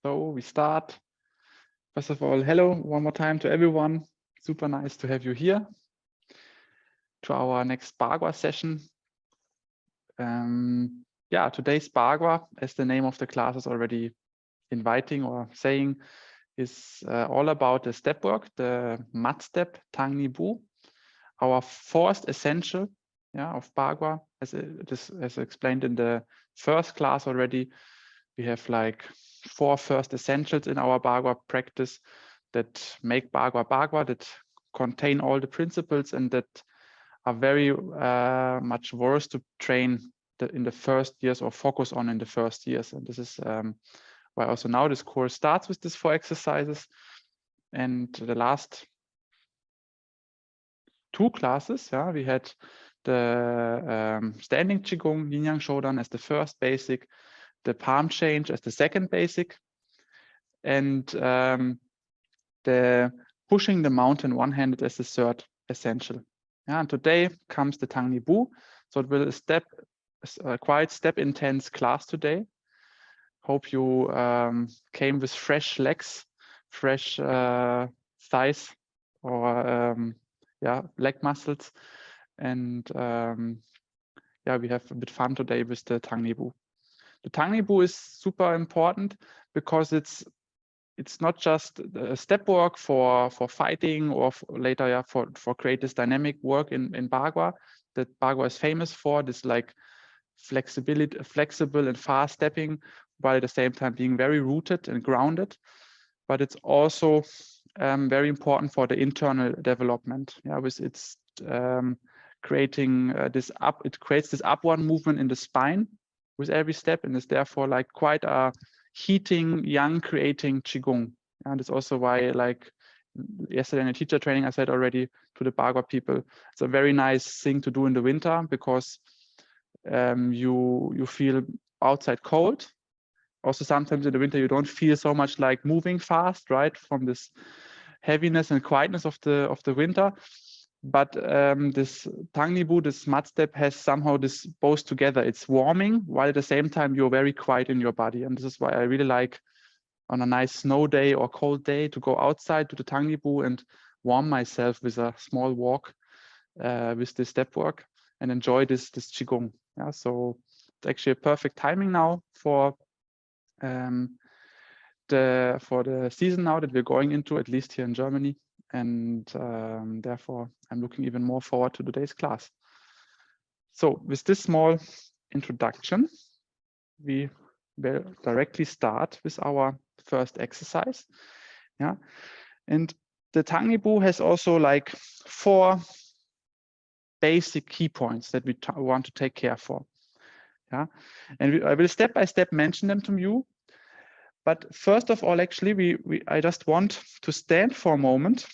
So we start. First of all, hello one more time to everyone. Super nice to have you here to our next Bagua session. Yeah, today's Bagua, as the name of the class is already inviting or saying, is all about the step work, the mat step Tang Ni Bu, our fourth essential of Bagua, as explained in the first class already. We have like 4 first essentials in our Bagua practice that make Bagua Bagua, that contain all the principles and that are very much worth to train in the first years or focus on in the first years. And this is why also now this course starts with these 4 exercises. And the last 2 classes, we had the standing Qigong, Yin Yang Shodan as the first basic, the palm change as the second basic, and the pushing the mountain one-handed as the third essential. And today comes the Tang Ni Bu. So it will quite step-intense class today. Hope you came with fresh legs, fresh thighs, or leg muscles, and we have a bit fun today with the Tang Ni Bu. The Tang Ni Bu is super important because it's not just a step work for fighting or later for create this dynamic work in Bagua that Bagua is famous for, this like flexible and fast stepping, while at the same time being very rooted and grounded. But it's also very important for the internal development. With its creating it creates this upward movement in the spine with every step, and is therefore like quite a heating, young, creating Qigong. And it's also why, like yesterday in a teacher training, I said already to the Bagua people, it's a very nice thing to do in the winter because you feel outside cold. Also, sometimes in the winter, you don't feel so much like moving fast, right? From this heaviness and quietness of the winter. But this Tang Ni Bu, this mat step, has somehow this both together. It's warming while at the same time you're very quiet in your body. And this is why I really like on a nice snow day or cold day to go outside to the Tang Ni Bu and warm myself with a small walk with this step work and enjoy this Qigong. So it's actually a perfect timing now for the season now that we're going into, at least here in Germany. And therefore, I'm looking even more forward to today's class. So with this small introduction, we will directly start with our first exercise. And the Tang Ni Bu has also like 4 basic key points that we want to take care for. And I will step by step mention them to you. But first of all, actually, I just want to stand for a moment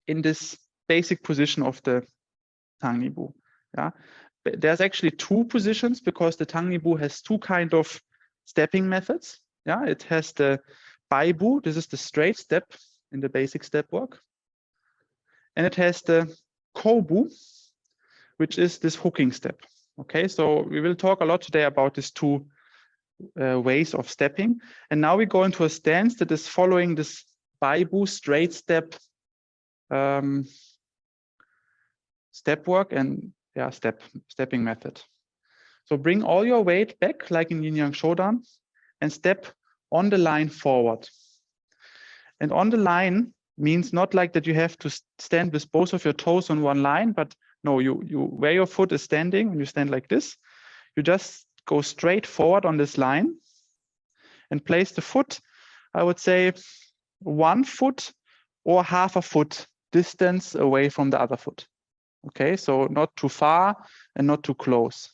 in this basic position of the Tang Ni Bu. There's actually 2 positions because the Tang Ni Bu has 2 kind of stepping methods. It has the Bai Bu, this is the straight step in the basic step work. And it has the Kou Bu, which is this hooking step. Okay, so we will talk a lot today about these 2 ways of stepping. And now we go into a stance that is following this Bai Bu straight step step work and stepping method. So bring all your weight back like in Yin Yang Shodan and step on the line forward. And on the line means not like that you have to stand with both of your toes on one line, but no, you where your foot is standing, when you stand like this, you just go straight forward on this line and place the foot, I would say 1 foot or half a foot distance away from the other foot. Okay, so not too far and not too close.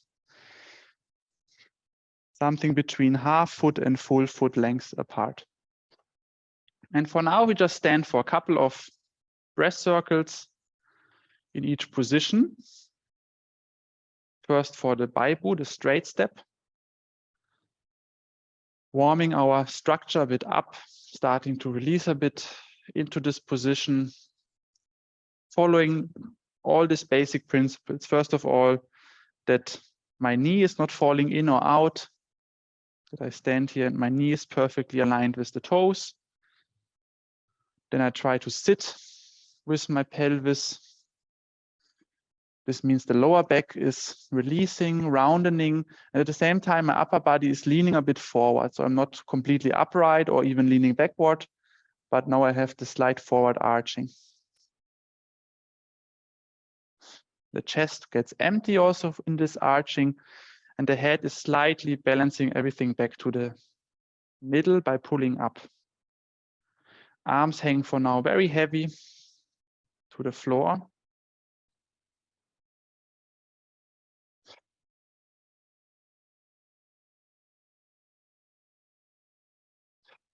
Something between half foot and full foot length apart. And for now, we just stand for a couple of breath circles in each position. First for the Bai Bu, the straight step. Warming our structure a bit up, starting to release a bit into this position. Following all these basic principles. First of all, that my knee is not falling in or out. that I stand here and my knee is perfectly aligned with the toes. Then I try to sit with my pelvis. This means the lower back is releasing, rounding, and at the same time, my upper body is leaning a bit forward. So I'm not completely upright or even leaning backward, but now I have the slight forward arching. The chest gets empty also in this arching, and the head is slightly balancing everything back to the middle by pulling up. Arms hang for now very heavy to the floor.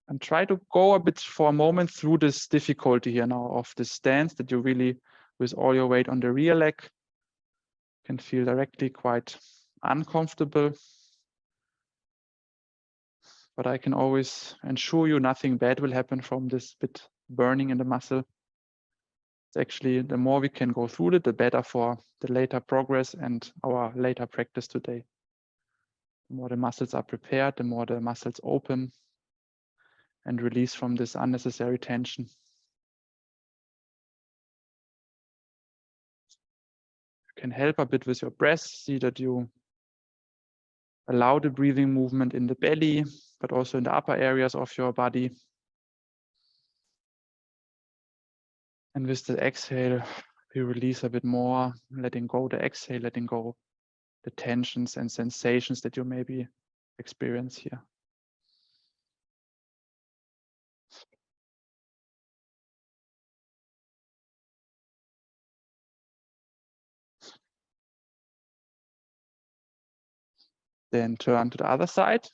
And try to go a bit for a moment through this difficulty here now of the stance that you really, with all your weight on the rear leg, can feel directly quite uncomfortable. But I can always ensure you nothing bad will happen from this bit burning in the muscle. It's actually, the more we can go through it, the better for the later progress and our later practice today. The more the muscles are prepared, the more the muscles open and release from this unnecessary tension. You can help a bit with your breath. See that you allow the breathing movement in the belly, but also in the upper areas of your body. And with the exhale, we release a bit more, letting go the exhale, letting go the tensions and sensations that you maybe experience here. Then turn to the other side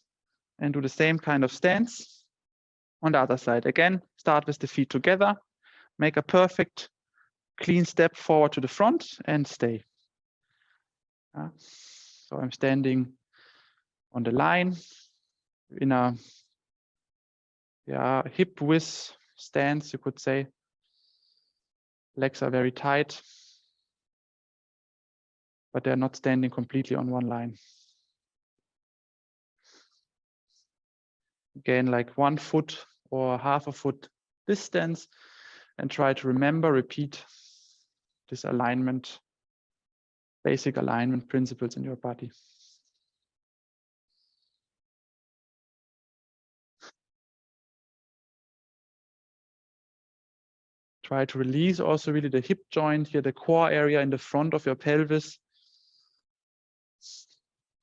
and do the same kind of stance. On the other side, again, start with the feet together, make a perfect clean step forward to the front and stay. So I'm standing on the line in a hip width stance, you could say. Legs are very tight, but they're not standing completely on one line. Again, like 1 foot or half a foot distance, and try to remember, repeat this alignment, basic alignment principles in your body. Try to release also really the hip joint here, the core area in the front of your pelvis,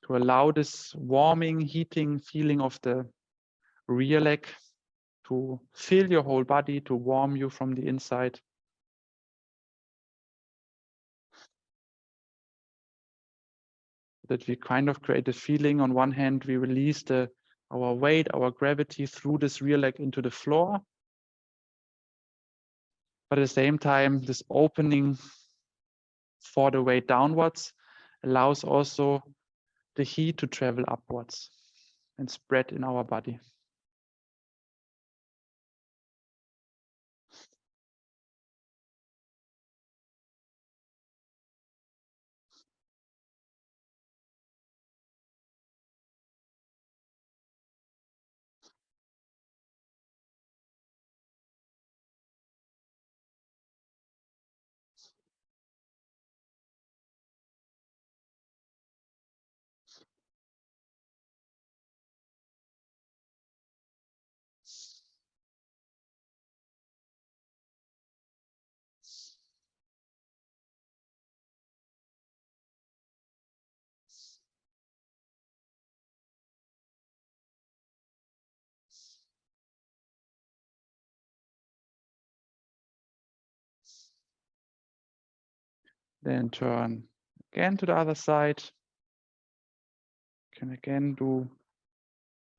to allow this warming, heating feeling of the rear leg to fill your whole body, to warm you from the inside. That we kind of create a feeling, on one hand, we release our weight, our gravity through this rear leg into the floor. But at the same time, this opening for the weight downwards allows also the heat to travel upwards and spread in our body. Then turn again to the other side. You can again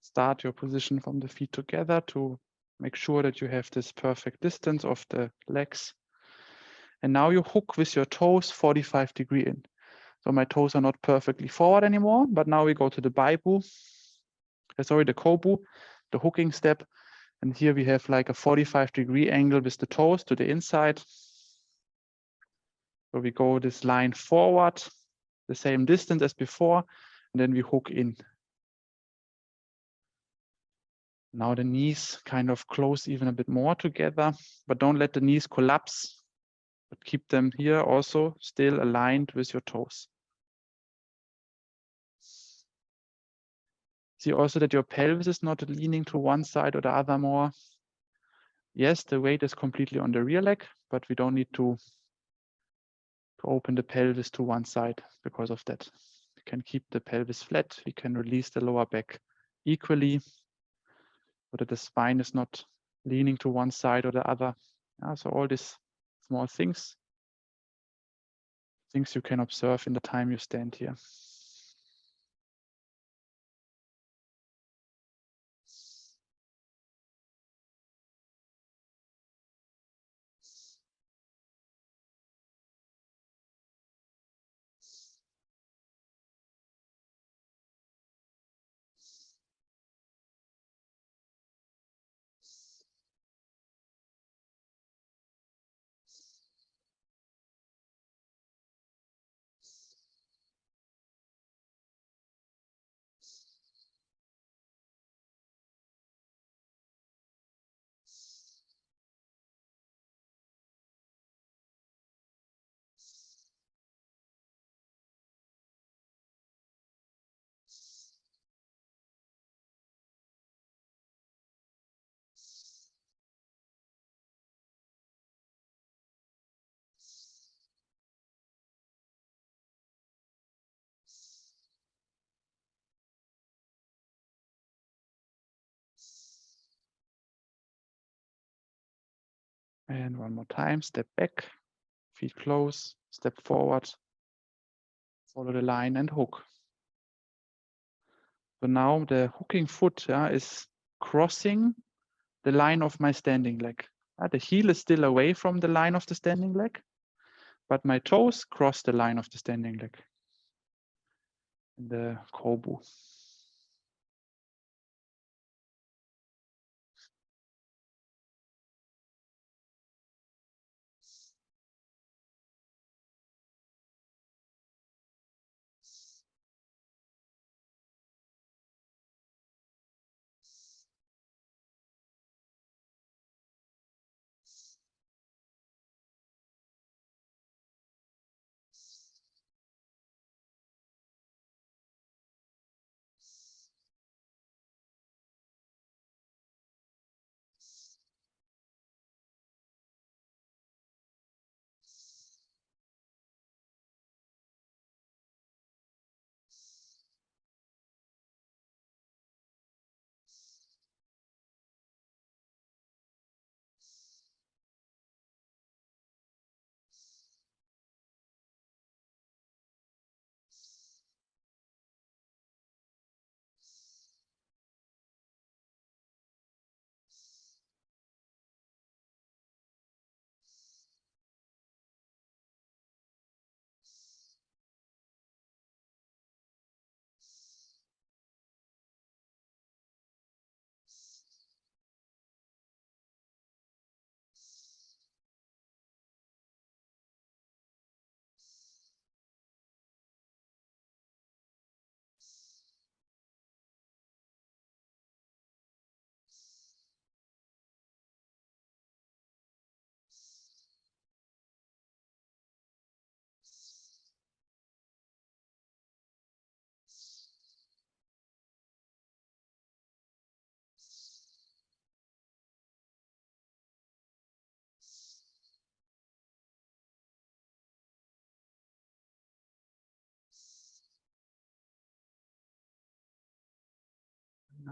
start your position from the feet together to make sure that you have this perfect distance of the legs. And now you hook with your toes 45 degrees in. So my toes are not perfectly forward anymore, but now we go to the baibu, the kobu, the hooking step. And here we have like a 45-degree angle with the toes to the inside. So we go this line forward, the same distance as before, and then we hook in. Now the knees kind of close even a bit more together, but don't let the knees collapse, but keep them here also still aligned with your toes. See also that your pelvis is not leaning to one side or the other more. Yes, the weight is completely on the rear leg, but we don't need to open the pelvis to one side because of that. We can keep the pelvis flat. We can release the lower back equally so that the spine is not leaning to one side or the other. So all these small things you can observe in the time you stand here. And one more time, step back, feet close, step forward, follow the line and hook. So now the hooking foot is crossing the line of my standing leg. The heel is still away from the line of the standing leg, but my toes cross the line of the standing leg in the kobu.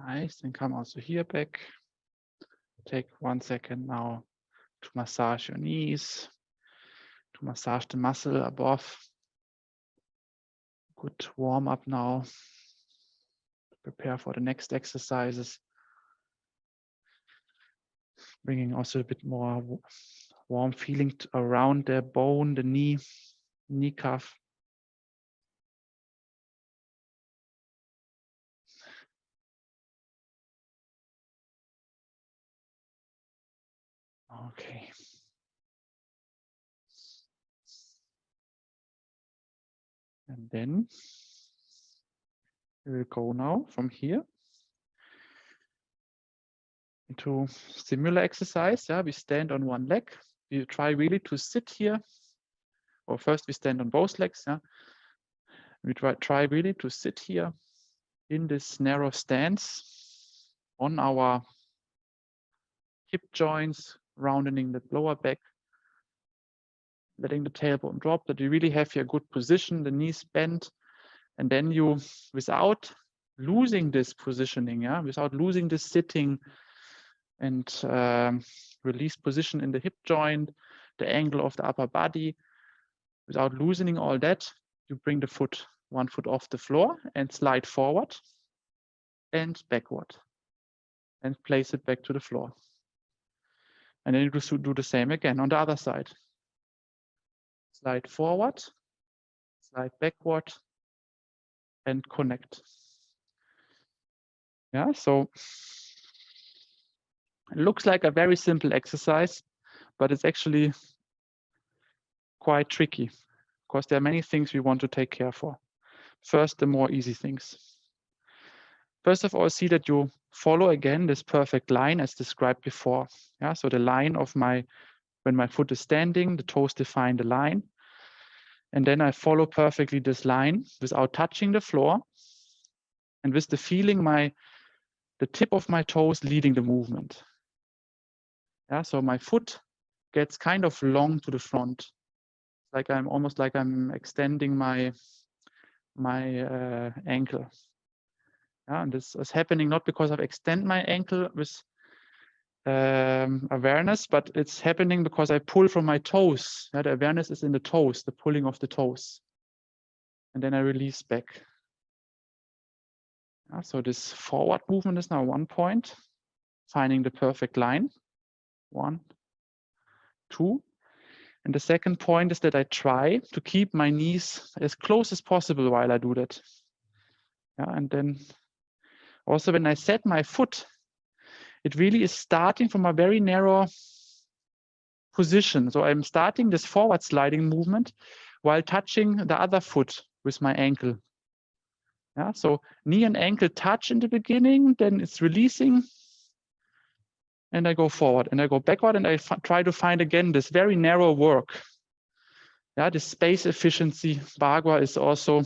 Nice, and come also here back. Take 1 second now to massage your knees, to massage the muscle above. Good warm up now. Prepare for the next exercises. Bringing also a bit more warm feeling around the bone, the knee cuff. Okay. And then we will go now from here into similar exercise. Yeah, we stand on one leg. We try really to sit here, or first we stand on both legs. Yeah, we try really to sit here in this narrow stance on our hip joints, rounding the lower back, letting the tailbone drop, that you really have your good position, the knees bent, and then you, without losing this positioning, yeah, without losing this sitting and release position in the hip joint, the angle of the upper body, without loosening all that, you bring the foot, one foot off the floor and slide forward and backward and place it back to the floor. And then you do the same again on the other side. Slide forward, slide backward, and connect. Yeah, so it looks like a very simple exercise, but it's actually quite tricky because there are many things we want to take care for. First, the more easy things. First of all, see that you follow again this perfect line as described before. Yeah, so the line of when my foot is standing, the toes define the line. And then I follow perfectly this line without touching the floor and with the feeling the tip of my toes leading the movement. Yeah, so my foot gets kind of long to the front. Like I'm almost like I'm extending my ankle. Yeah, and this is happening not because I've extend my ankle with awareness, but it's happening because I pull from my toes. Yeah, the awareness is in the toes, the pulling of the toes. And then I release back. Yeah, so this forward movement is now 1 point, finding the perfect line. 1, 2. And the second point is that I try to keep my knees as close as possible while I do that. Yeah, and then also when I set my foot, it really is starting from a very narrow position. So I'm starting this forward sliding movement while touching the other foot with my ankle. Yeah, so knee and ankle touch in the beginning, then it's releasing. And I go forward and I go backward and I try to find again this very narrow work. Yeah, the space efficiency Bagua is also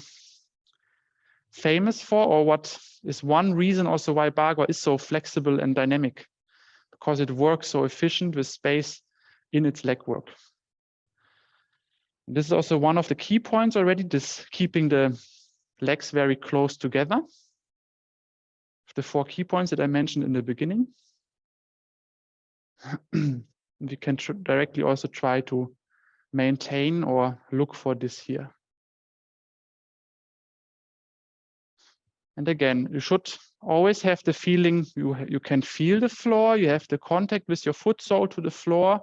famous for, or what is one reason also why Bagua is so flexible and dynamic, because it works so efficient with space in its leg work. This is also one of the key points already, this keeping the legs very close together. The 4 key points that I mentioned in the beginning. We can directly also try to maintain or look for this here. And again, you should always have the feeling you can feel the floor, you have the contact with your foot sole to the floor,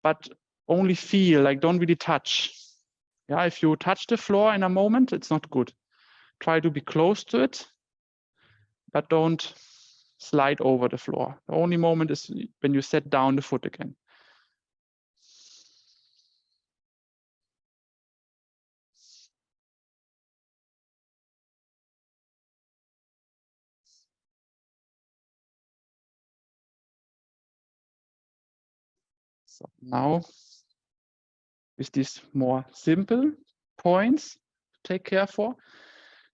but only feel, like don't really touch. Yeah, if you touch the floor in a moment, it's not good. Try to be close to it, but don't slide over the floor. The only moment is when you set down the foot again. So now, with these more simple points to take care for,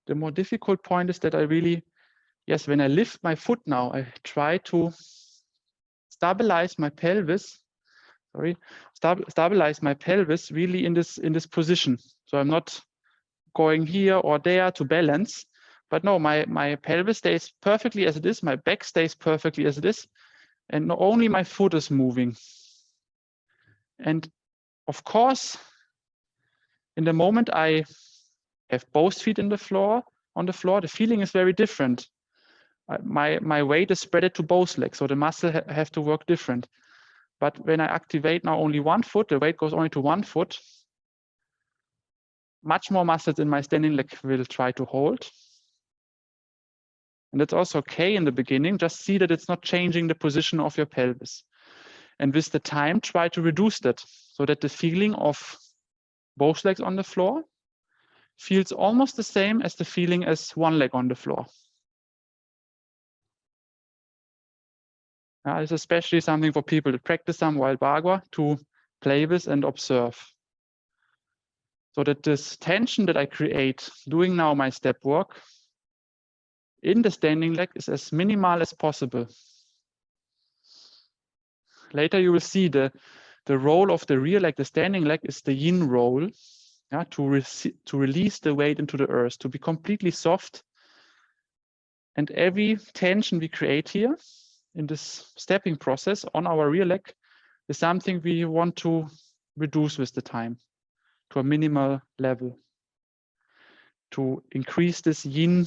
the more difficult point is that I really, yes, when I lift my foot now, I try to stabilize my pelvis, stabilize my pelvis really in this position. So I'm not going here or there to balance, but no, my pelvis stays perfectly as it is, my back stays perfectly as it is, and not only my foot is moving. And of course, in the moment I have both feet on the floor, the feeling is very different. My weight is spread to both legs, so the muscle have to work different. But when I activate now only one foot, the weight goes only to one foot, much more muscles in my standing leg will try to hold. And that's also okay in the beginning. Just see that it's not changing the position of your pelvis. And with the time, try to reduce that so that the feeling of both legs on the floor feels almost the same as the feeling as one leg on the floor. It's especially something for people that practice some wild Bagua to play with and observe. So that this tension that I create doing now my step work in the standing leg is as minimal as possible. Later you will see the role of the rear leg, the standing leg, is the yin role, to release the weight into the earth, to be completely soft. And every tension we create here in this stepping process on our rear leg is something we want to reduce with the time to a minimal level, to increase this yin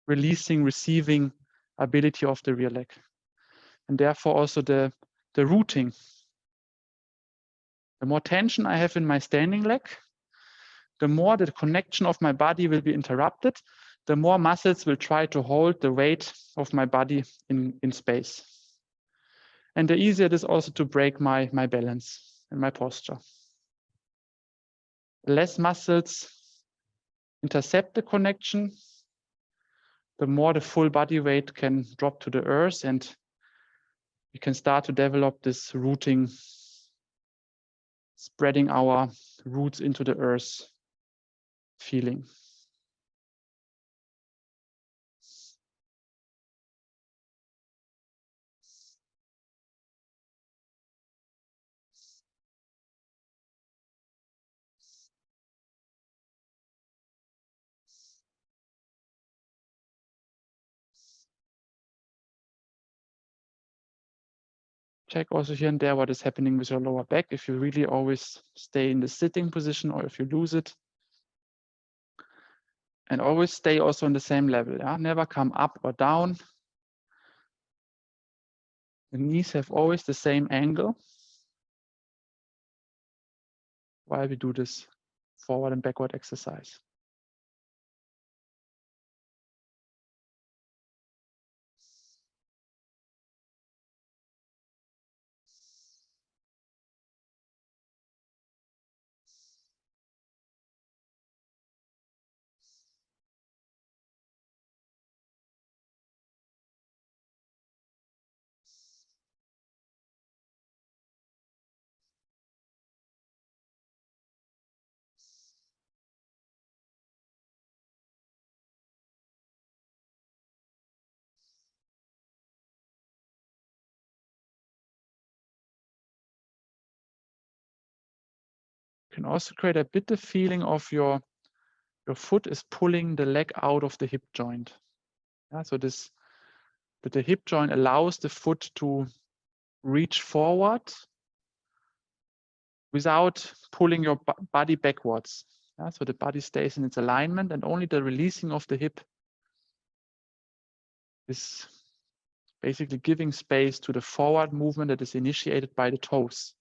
releasing, receiving ability of the rear leg. And therefore also the rooting. The more tension I have in my standing leg, the more the connection of my body will be interrupted, the more muscles will try to hold the weight of my body in space. And the easier it is also to break my balance and my posture. The less muscles intercept the connection, the more the full body weight can drop to the earth, and we can start to develop this rooting, spreading our roots into the earth feeling. Check also here and there what is happening with your lower back, if you really always stay in the sitting position or if you lose it. And always stay also on the same level. Never come up or down. The knees have always the same angle while we do this forward and backward exercise. You can also create a bit the feeling of your foot is pulling the leg out of the hip joint. So that the hip joint allows the foot to reach forward without pulling your body backwards. So the body stays in its alignment, and only the releasing of the hip is basically giving space to the forward movement that is initiated by the toes.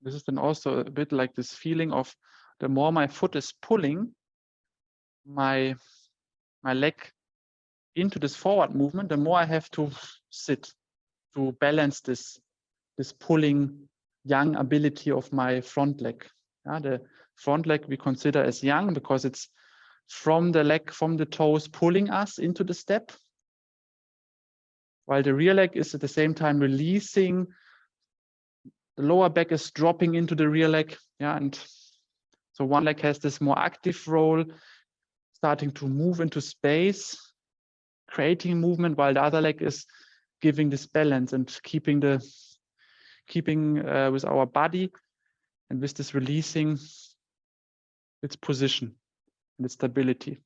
This is then also a bit like this feeling of the more my foot is pulling my leg into this forward movement, the more I have to sit to balance this pulling yang ability of my front leg. The front leg we consider as yang because it's from the leg, from the toes pulling us into the step, while the rear leg is at the same time releasing. The lower back is dropping into the rear leg, and so one leg has this more active role, starting to move into space, creating movement, while the other leg is giving this balance and keeping with our body and with this releasing its position and its stability.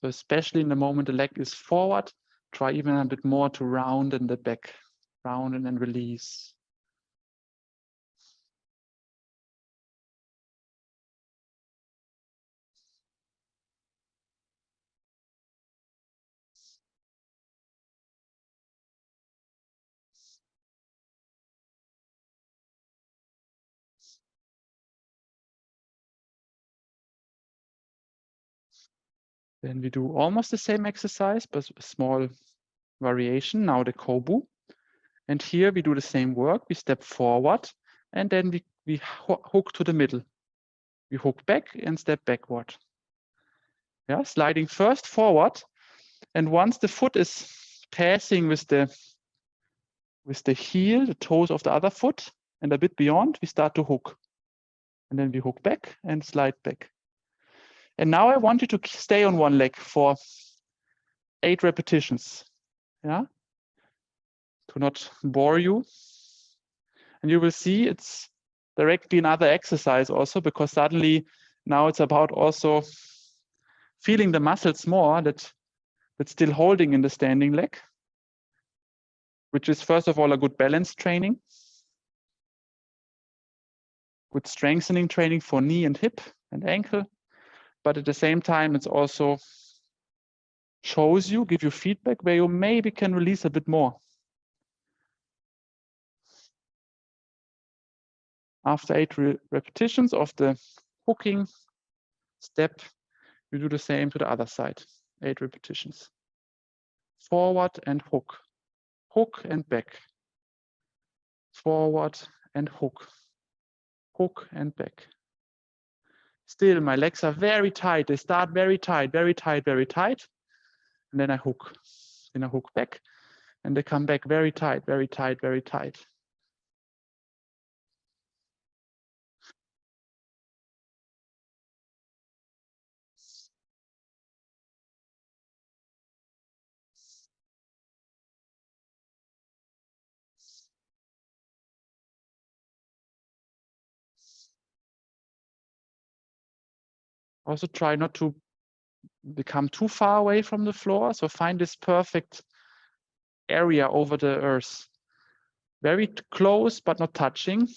So especially in the moment the leg is forward, try even a bit more to round in the back, round and then release. Then we do almost the same exercise, but a small variation. Now the Kobu. And here we do the same work. We step forward and then we hook to the middle. We hook back and step backward. Yeah, sliding first forward. And once the foot is passing with the heel, the toes of the other foot, and a bit beyond, we start to hook. And then we hook back and slide back. And now I want you to stay on one leg for 8 repetitions. Yeah, to not bore you. And you will see it's directly another exercise also, because suddenly now it's about also feeling the muscles more that's still holding in the standing leg, which is first of all a good balance training, good strengthening training for knee and hip and ankle. But at the same time, it's also shows you, give you feedback where you maybe can release a bit more. After 8 repetitions of the hooking step, you do the same to the other side. 8 repetitions. Forward and hook. Hook and back. Forward and hook. Hook and back. Still, my legs are very tight. They start very tight, very tight, very tight. And then I hook. Then I hook back. And they come back very tight, very tight, very tight. Also try not to become too far away from the floor. So find this perfect area over the earth. Very close, but not touching,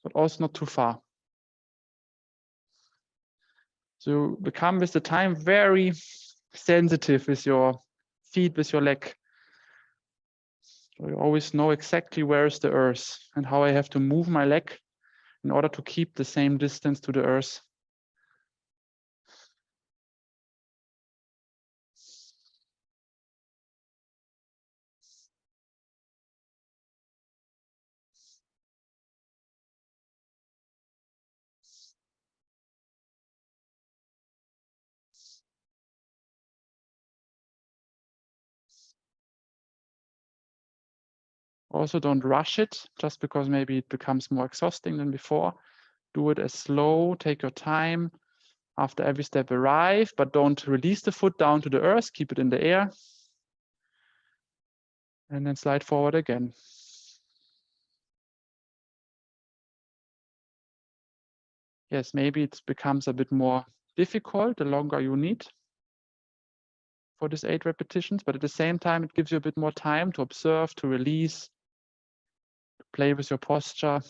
but also not too far. So become with the time very sensitive with your feet, with your leg. So you always know exactly where is the earth and how I have to move my leg in order to keep the same distance to the earth. Also, don't rush it just because maybe it becomes more exhausting than before. Do it as slow, take your time. After every step arrive, but don't release the foot down to the earth, keep it in the air. And then slide forward again. Yes, maybe it becomes a bit more difficult the longer you need for this 8 repetitions, but at the same time, it gives you a bit more time to observe, to release, to play with your posture,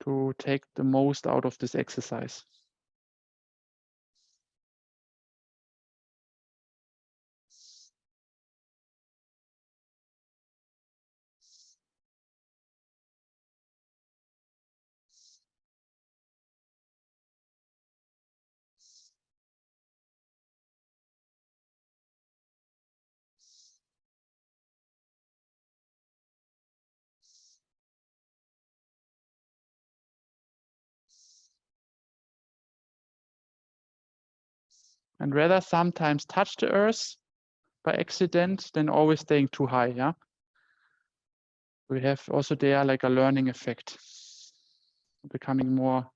to take the most out of this exercise. And rather sometimes touch the earth by accident than always staying too high, yeah? We have also there like a learning effect, becoming more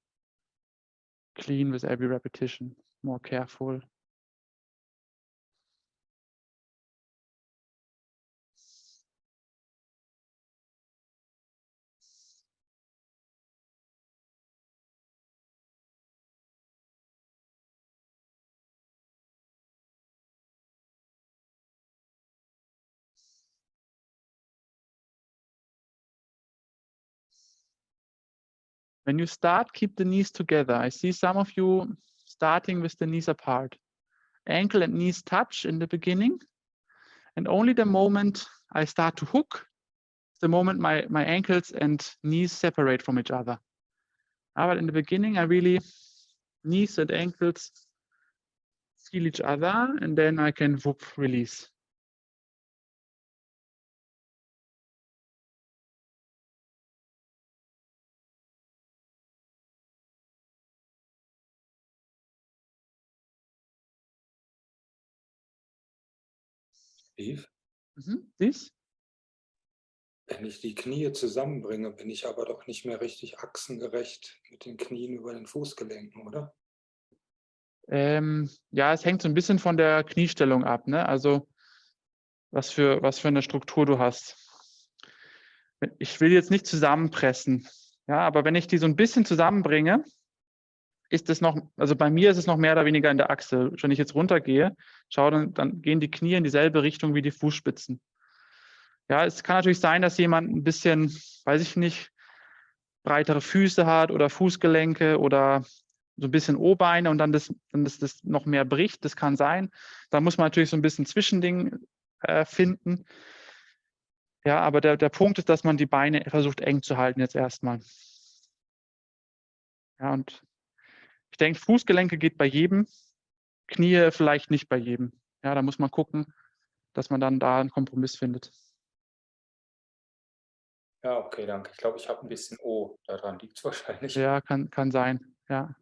clean with every repetition, more careful. When you start, keep the knees together. I see some of you starting with the knees apart. Ankle and knees touch in the beginning. And only the moment I start to hook, the moment my ankles and knees separate from each other. But in the beginning, I really, knees and ankles feel each other, and then I can whoop, release. Steve? This? Wenn ich die Knie zusammenbringe, bin ich aber doch nicht mehr richtig achsengerecht mit den Knien über den Fußgelenken, oder? Ja, es hängt so ein bisschen von der Kniestellung ab, ne? Also was für eine Struktur du hast. Ich will jetzt nicht zusammenpressen, ja, aber wenn ich die so ein bisschen zusammenbringe, ist es noch, also bei mir ist es noch mehr oder weniger in der Achse. Wenn ich jetzt runtergehe, schau, dann gehen die Knie in dieselbe Richtung wie die Fußspitzen. Ja, es kann natürlich sein, dass jemand ein bisschen, weiß ich nicht, breitere Füße hat oder Fußgelenke oder so ein bisschen O-Beine und dann das noch mehr bricht. Das kann sein. Da muss man natürlich so ein bisschen Zwischending finden. Ja, aber der Punkt ist, dass man die Beine versucht eng zu halten jetzt erstmal. Ja, und ich denke, Fußgelenke geht bei jedem, Knie vielleicht nicht bei jedem. Ja, da muss man gucken, dass man dann da einen Kompromiss findet. Ja, okay, danke. Ich glaube, ich habe ein bisschen O. Daran liegt es wahrscheinlich. Ja, kann sein. Ja.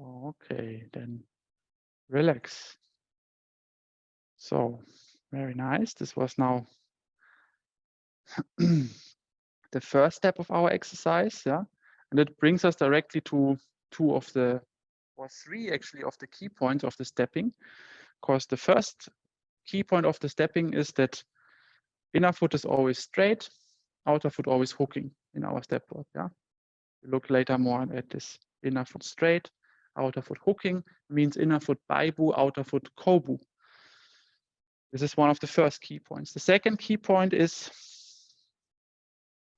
Okay, then relax. So, very nice. This was now the first step of our exercise, yeah, and it brings us directly to three actually of the key points of the stepping. Because the first key point of the stepping is that inner foot is always straight, outer foot always hooking in our step work. Yeah, we look later more at this. Inner foot straight, outer foot hooking means inner foot baibu, outer foot kobu. This is one of the first key points. The second key point is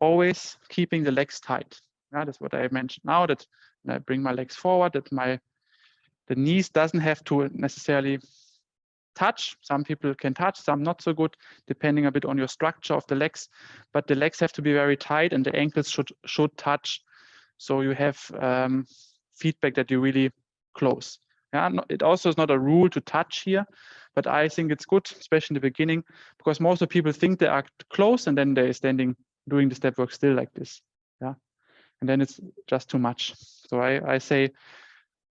always keeping the legs tight. Yeah, that's what I mentioned now, that when I bring my legs forward, that the knees doesn't have to necessarily touch. Some people can touch, some not so good, depending a bit on your structure of the legs. But the legs have to be very tight and the ankles should touch. So you have feedback that you're really close. Yeah, it also is not a rule to touch here, but I think it's good, especially in the beginning, because most of people think they are close and then they're standing doing the step work still like this. Yeah, and then it's just too much. So I say,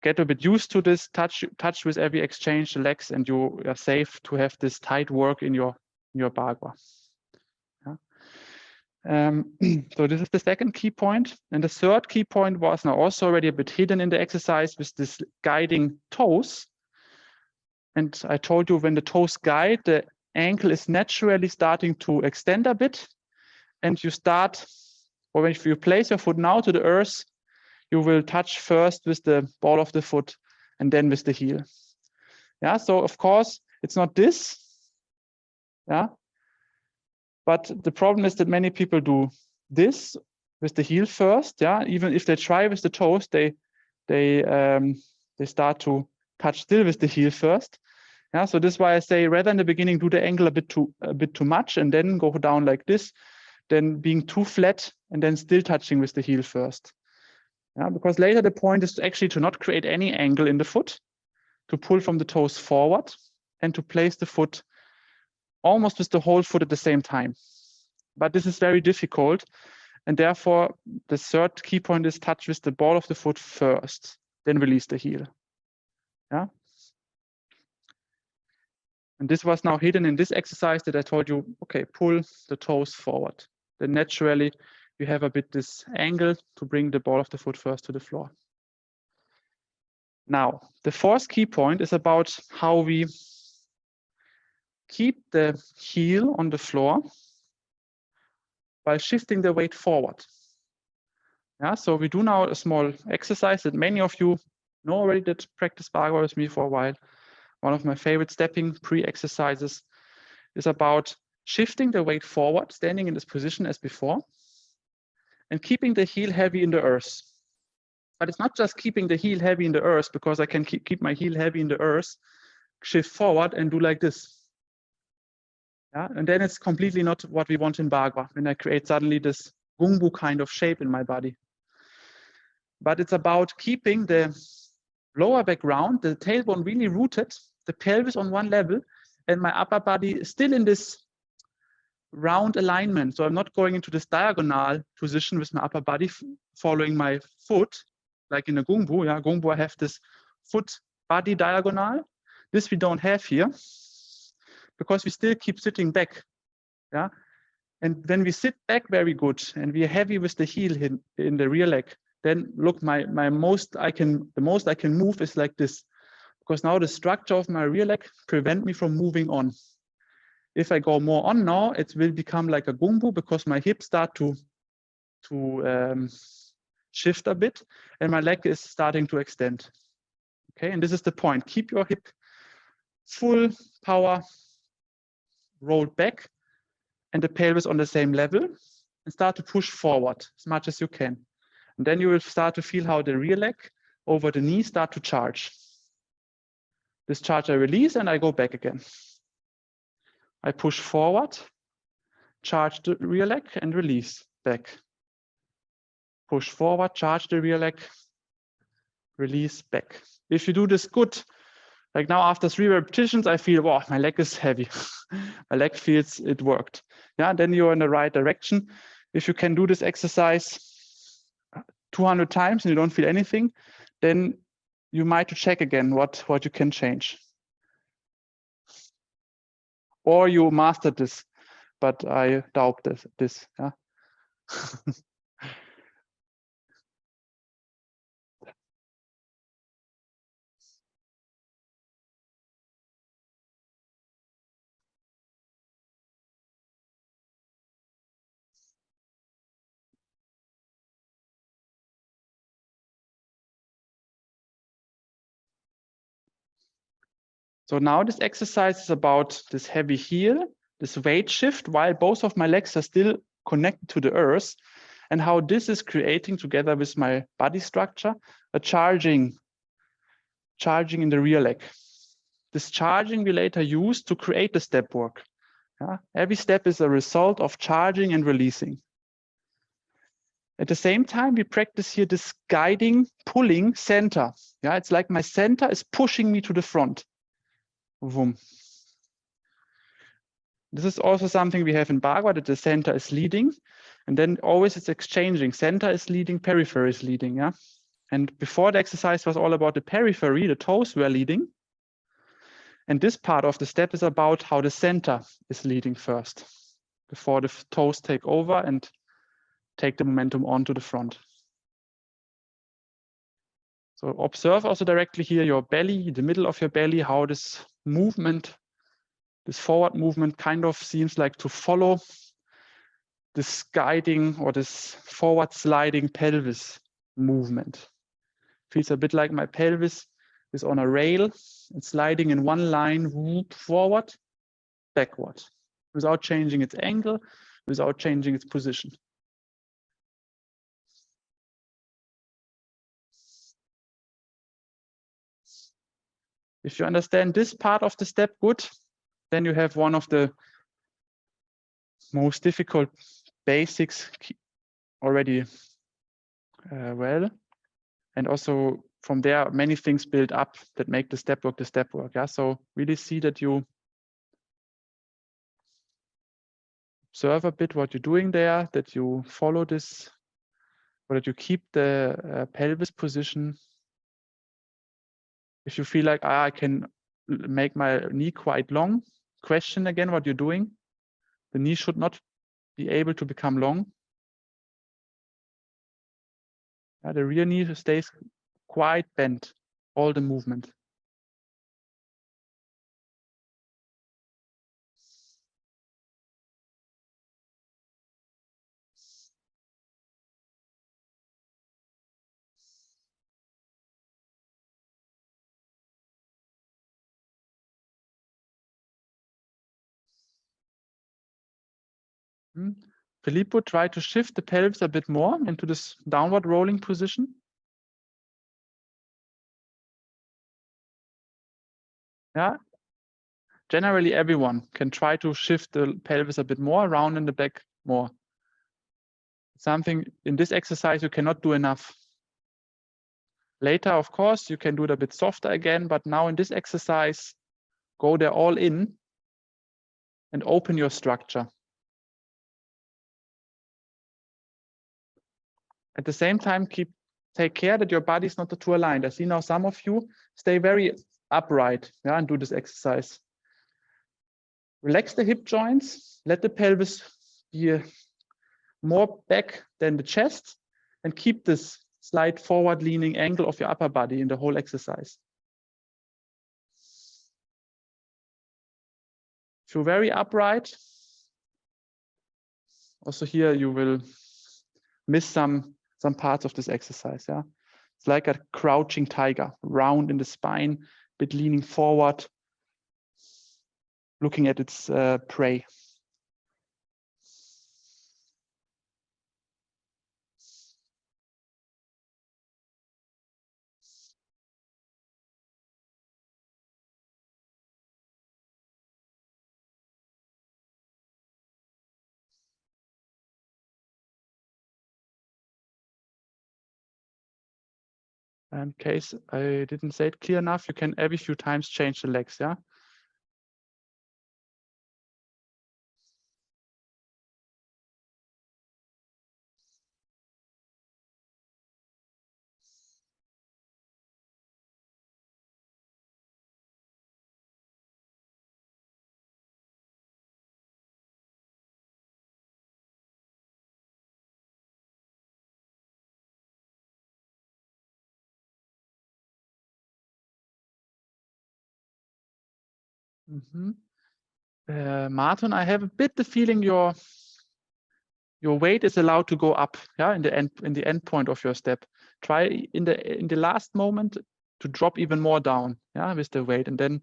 get a bit used to this, touch with every exchange the legs, and you are safe to have this tight work in your bagua. Yeah. So this is the second key point. And the third key point was now also already a bit hidden in the exercise with this guiding toes. And I told you when the toes guide, the ankle is naturally starting to extend a bit. And you start, or if you place your foot now to the earth, you will touch first with the ball of the foot and then with the heel. Yeah, so of course it's not this. Yeah. But the problem is that many people do this with the heel first. Yeah, even if they try with the toes, they start to touch still with the heel first. Yeah, so this is why I say rather in the beginning do the ankle a bit too much and then go down like this, than being too flat and then still touching with the heel first. Yeah, because later the point is actually to not create any angle in the foot, to pull from the toes forward and to place the foot almost with the whole foot at the same time. But this is very difficult. And therefore, the third key point is touch with the ball of the foot first, then release the heel. Yeah. And this was now hidden in this exercise that I told you, okay, pull the toes forward. Then naturally you have a bit this angle to bring the ball of the foot first to the floor. Now, the fourth key point is about how we keep the heel on the floor while shifting the weight forward. Yeah, so we do now a small exercise that many of you know already that practice Bhagavad with me for a while. One of my favorite stepping pre-exercises is about shifting the weight forward, standing in this position as before, and keeping the heel heavy in the earth. But it's not just keeping the heel heavy in the earth, because I can keep my heel heavy in the earth, shift forward and do like this. Yeah, and then it's completely not what we want in Bhagavad, when I create suddenly this gungbu kind of shape in my body. But it's about keeping the lower back round, the tailbone really rooted, the pelvis on one level, and my upper body still in this round alignment. So I'm not going into this diagonal position with my upper body following my foot, like in a gungbu. Yeah, gungbu, I have this foot body diagonal. This we don't have here, because we still keep sitting back. Yeah, and when we sit back very good and we are heavy with the heel in the rear leg, then look, the most I can move is like this, because now the structure of my rear leg prevent me from moving on. If I go more on now, it will become like a gungbu, because my hips start to shift a bit and my leg is starting to extend. Okay, and this is the point. Keep your hip full power rolled back and the pelvis on the same level, and start to push forward as much as you can. And then you will start to feel how the rear leg over the knee start to charge. This charge I release and I go back again. I push forward, charge the rear leg and release back. Push forward, charge the rear leg, release back. If you do this good, like now after 3 repetitions, I feel, wow, my leg is heavy. My leg feels it worked. Yeah, then you're in the right direction. If you can do this exercise 200 times and you don't feel anything, then you might check again what you can change. Or you mastered this, but I doubt this. Yeah. So now this exercise is about this heavy heel, this weight shift, while both of my legs are still connected to the earth, and how this is creating, together with my body structure, a charging in the rear leg. This charging we later use to create the step work. Yeah? Every step is a result of charging and releasing. At the same time, we practice here this guiding, pulling center. Yeah, it's like my center is pushing me to the front. Vroom. This is also something we have in Bhagavad, that the center is leading, and then always it's exchanging. Center is leading, periphery is leading. Yeah, and before the exercise was all about the periphery, the toes were leading, and this part of the step is about how the center is leading first, before the toes take over and take the momentum onto the front. So observe also directly here your belly, the middle of your belly, how this movement, this forward movement kind of seems like to follow this guiding or this forward sliding pelvis movement. Feels a bit like my pelvis is on a rail and sliding in one line, whoop, forward, backward, without changing its angle, without changing its position. If you understand this part of the step good, then you have one of the most difficult basics already well. And also from there, many things build up that make the step work. Yeah, so really see that you observe a bit what you're doing there, that you follow this, or that you keep the pelvis position If you feel like I can make my knee quite long, question again what you're doing. The knee should not be able to become long. The rear knee stays quite bent all the movement. Filippo, try to shift the pelvis a bit more into this downward rolling position. Yeah. Generally, everyone can try to shift the pelvis a bit more, round in the back more. Something in this exercise you cannot do enough. Later, of course, you can do it a bit softer again, but now in this exercise, go there all in and open your structure. At the same time, take care that your body is not too aligned. I see now some of you stay very upright, yeah, and do this exercise. Relax the hip joints, let the pelvis be more back than the chest, and keep this slight forward leaning angle of your upper body in the whole exercise. If you're very upright, also here you will miss some parts of this exercise. Yeah, it's like a crouching tiger, round in the spine, bit leaning forward, looking at its prey. In case I didn't say it clear enough, you can every few times change the legs. Yeah. Martin, I have a bit the feeling your weight is allowed to go up, yeah, in the end point of your step. Try in the last moment to drop even more down, yeah, with the weight, and then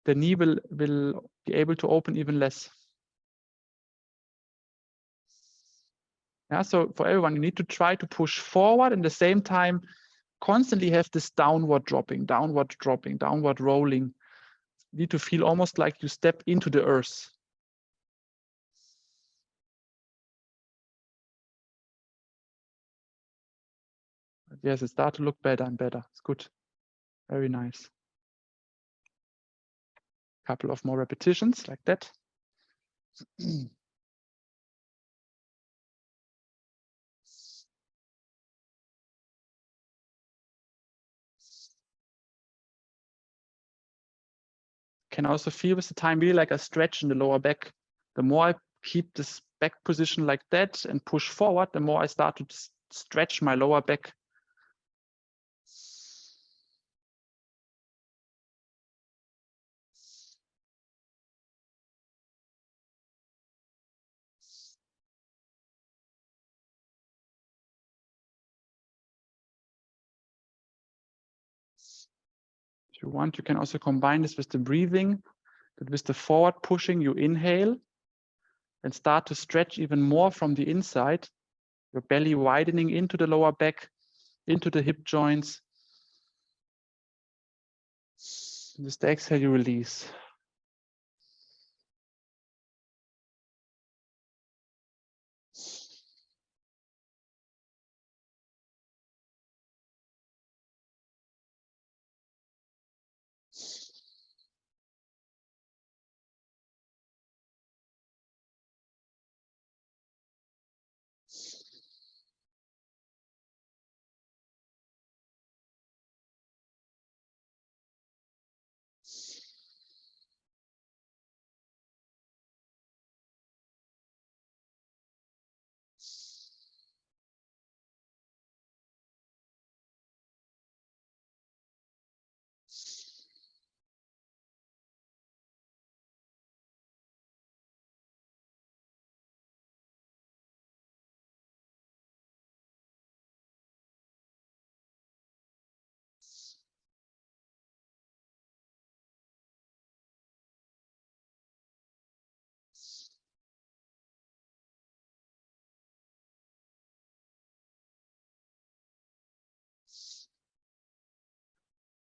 the knee will be able to open even less. Yeah, so for everyone, you need to try to push forward, and at the same time constantly have this downward dropping, downward rolling. You need to feel almost like you step into the earth. Yes, it starts to look better and better. It's good. Very nice. Couple of more repetitions like that. Can also feel with the time really like a stretch in the lower back. The more I keep this back position like that and push forward, the more I start to stretch my lower back. If you want, you can also combine this with the breathing, that with the forward pushing, you inhale and start to stretch even more from the inside, your belly widening into the lower back, into the hip joints. With the exhale, you release.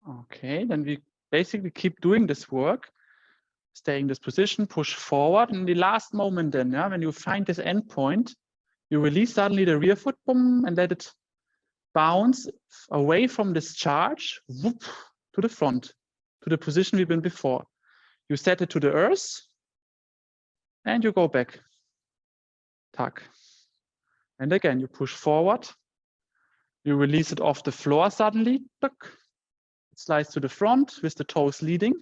Okay, then we basically keep doing this work, stay in this position, push forward. And in the last moment then, yeah, when you find this end point, you release suddenly the rear foot, boom, and let it bounce away from this charge, whoop, to the front, to the position we've been before. You set it to the earth, and you go back. Tuck. And again, you push forward. You release it off the floor suddenly. Tuck. It slides to the front with the toes leading.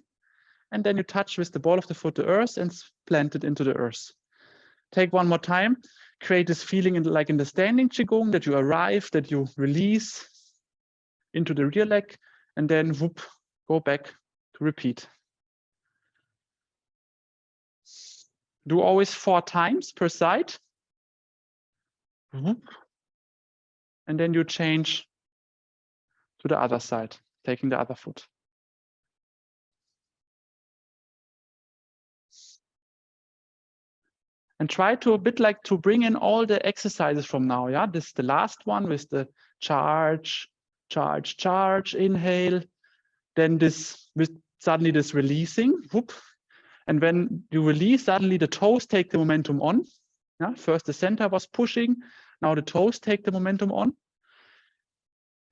And then you touch with the ball of the foot the earth and plant it into the earth. Take one more time. Create this feeling like in the standing Qigong that you arrive, that you release into the rear leg, and then whoop, go back to repeat. Do always 4 times per side. Whoop. And then you change to the other side, taking the other foot. And try to a bit like to bring in all the exercises from now. Yeah, this is the last one with the charge, charge, charge, inhale. Then this with suddenly this releasing, whoop. And when you release, suddenly the toes take the momentum on. Yeah, first the center was pushing, now the toes take the momentum on.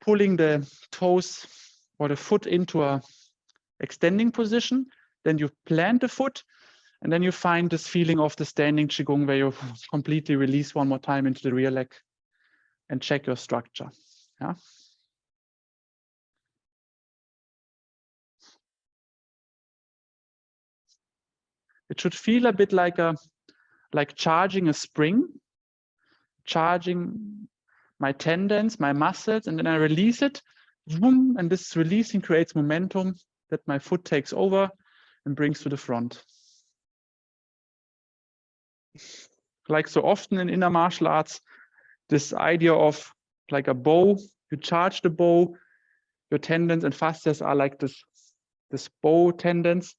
Pulling the toes or the foot into a extending position. Then you plant the foot. And then you find this feeling of the standing Qigong where you completely release one more time into the rear leg and check your structure. Yeah. It should feel a bit like charging a spring, charging my tendons, my muscles, and then I release it. Boom, and this releasing creates momentum that my foot takes over and brings to the front. Like so often in inner martial arts, this idea of like a bow, you charge the bow, your tendons and fascias are like this bow tendons,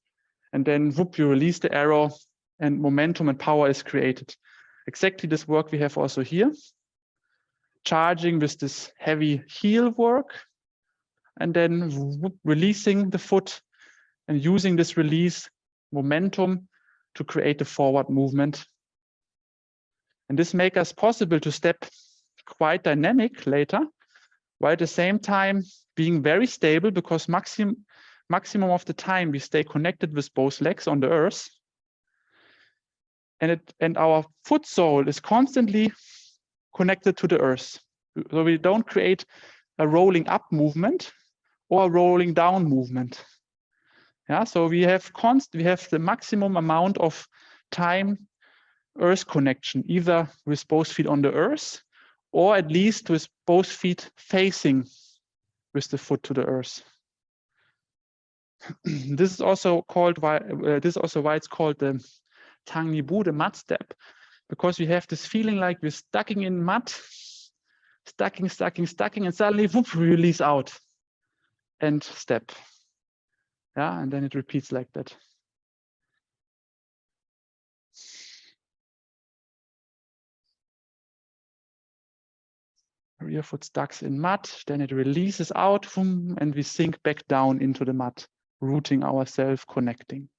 and then whoop, you release the arrow and momentum and power is created. Exactly this work we have also here. Charging with this heavy heel work, and then whoop, releasing the foot and using this release momentum to create the forward movement. And this makes us possible to step quite dynamic later, while at the same time being very stable, because maximum of the time we stay connected with both legs on the earth. And our foot sole is constantly connected to the earth. So we don't create a rolling up movement or a rolling down movement. Yeah, so we have the maximum amount of time earth connection, either with both feet on the earth or at least with both feet facing with the foot to the earth. This is also called why it's called the Tang Nibu, the mud step, because we have this feeling like we're stucking in mud, stucking, and suddenly whoop, release out and step. Yeah, and then it repeats like that. Rear foot stucks in mud, then it releases out, boom, and we sink back down into the mud, rooting ourselves, connecting.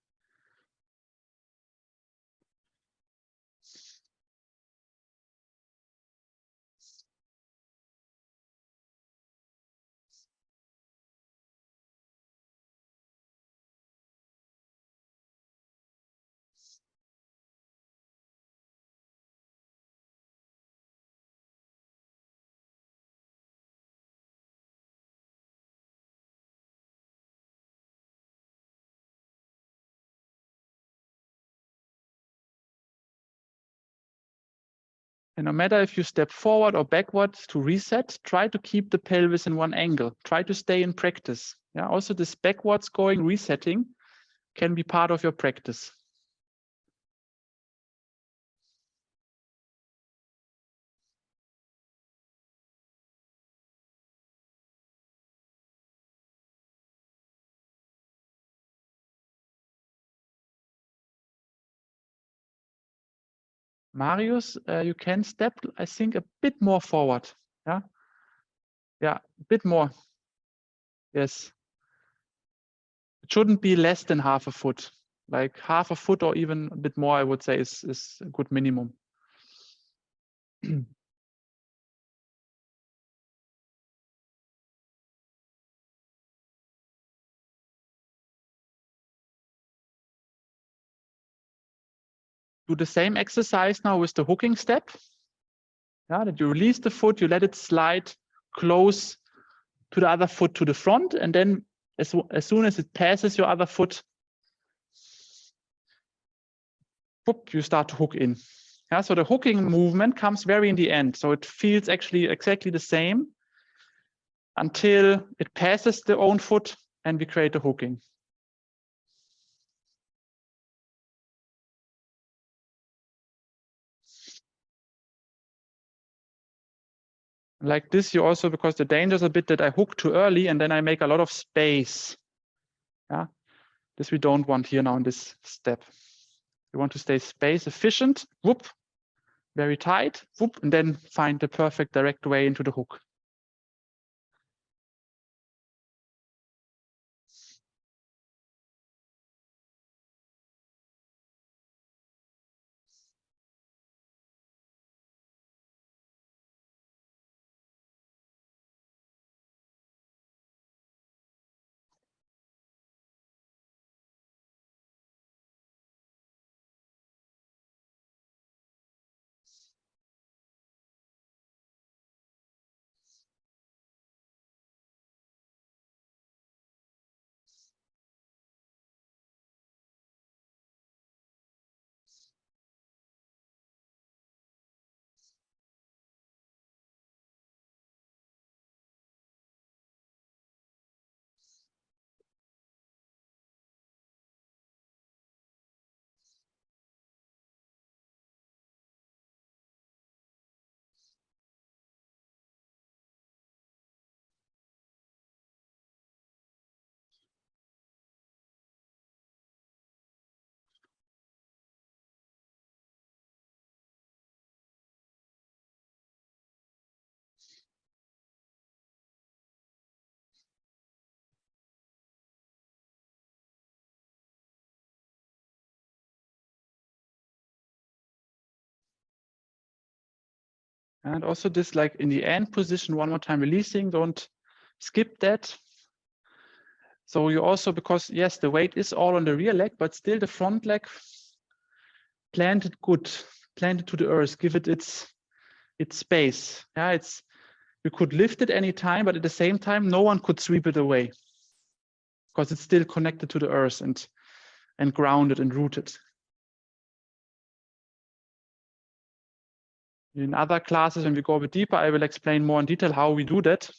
And no matter if you step forward or backwards to reset, try to keep the pelvis in one angle. Try to stay in practice. Yeah, also this backwards going, resetting can be part of your practice. Marius, you can step, I think, a bit more forward. Yeah, a bit more. Yes. It shouldn't be less than half a foot. Like half a foot or even a bit more, I would say is a good minimum. Do the same exercise now with the hooking step. Yeah, that you release the foot, you let it slide close to the other foot to the front, and then as soon as it passes your other foot, whoop, you start to hook in. Yeah, so the hooking movement comes very in the end. So it feels actually exactly the same until it passes the own foot and we create the hooking. Like this, you also, because the danger is a bit that I hook too early and then I make a lot of space. Yeah, this we don't want here now in this step. We want to stay space efficient, whoop, very tight, whoop, and then find the perfect direct way into the hook. And also this, like in the end position, one more time releasing, don't skip that. So you also, because yes, the weight is all on the rear leg, but still the front leg planted good, planted to the earth, give it its space. Yeah, you could lift it any time, but at the same time, no one could sweep it away because it's still connected to the earth and grounded and rooted. In other classes, when we go a bit deeper, I will explain more in detail how we do that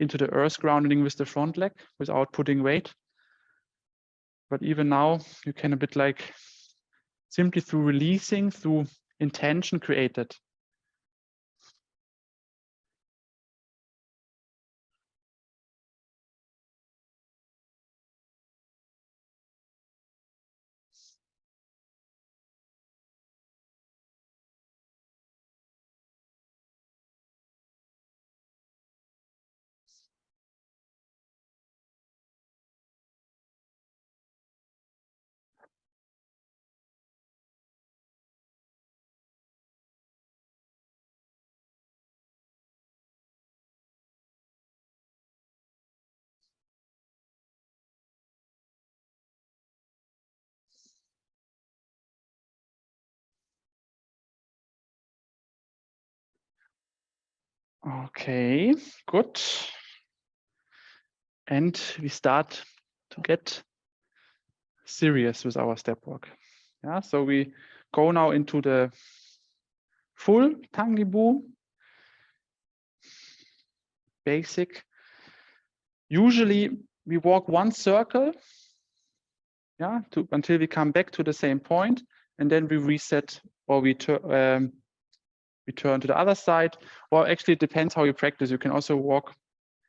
into the earth grounding with the front leg without putting weight. But even now, you can a bit like simply through releasing, through intention, create it. Okay, good. And we start to get serious with our step work. Yeah, so we go now into the full Tangibu, basic. Usually we walk one circle, yeah, until we come back to the same point, and then we reset or we turn to the other side. Or actually, it depends how you practice. You can also walk.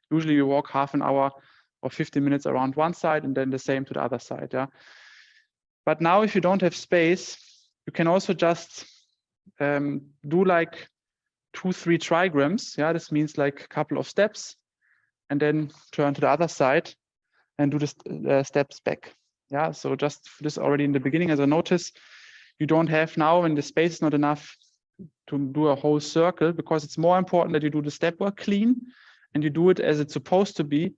Usually, you walk half an hour or 50 minutes around one side, and then the same to the other side. Yeah. But now, if you don't have space, you can also just do like 2-3 trigrams. Yeah, this means like a couple of steps, and then turn to the other side and do the steps back. Yeah, so just this already in the beginning as a notice, you don't have now, when the space is not enough to do a whole circle, because it's more important that you do the step work clean and you do it as it's supposed to be,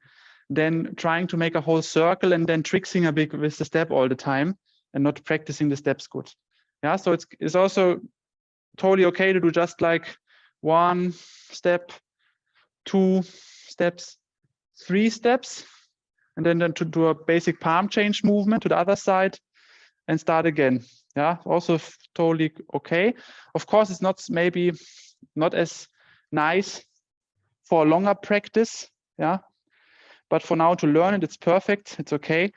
than trying to make a whole circle and then tricksing a bit with the step all the time and not practicing the steps good. Yeah, so it's also totally okay to do just like 1 step, 2 steps, 3 steps, and then to do a basic palm change movement to the other side and start again. Yeah, also totally okay. Of course, it's not maybe not as nice for a longer practice. Yeah, but for now to learn it, it's perfect. It's okay.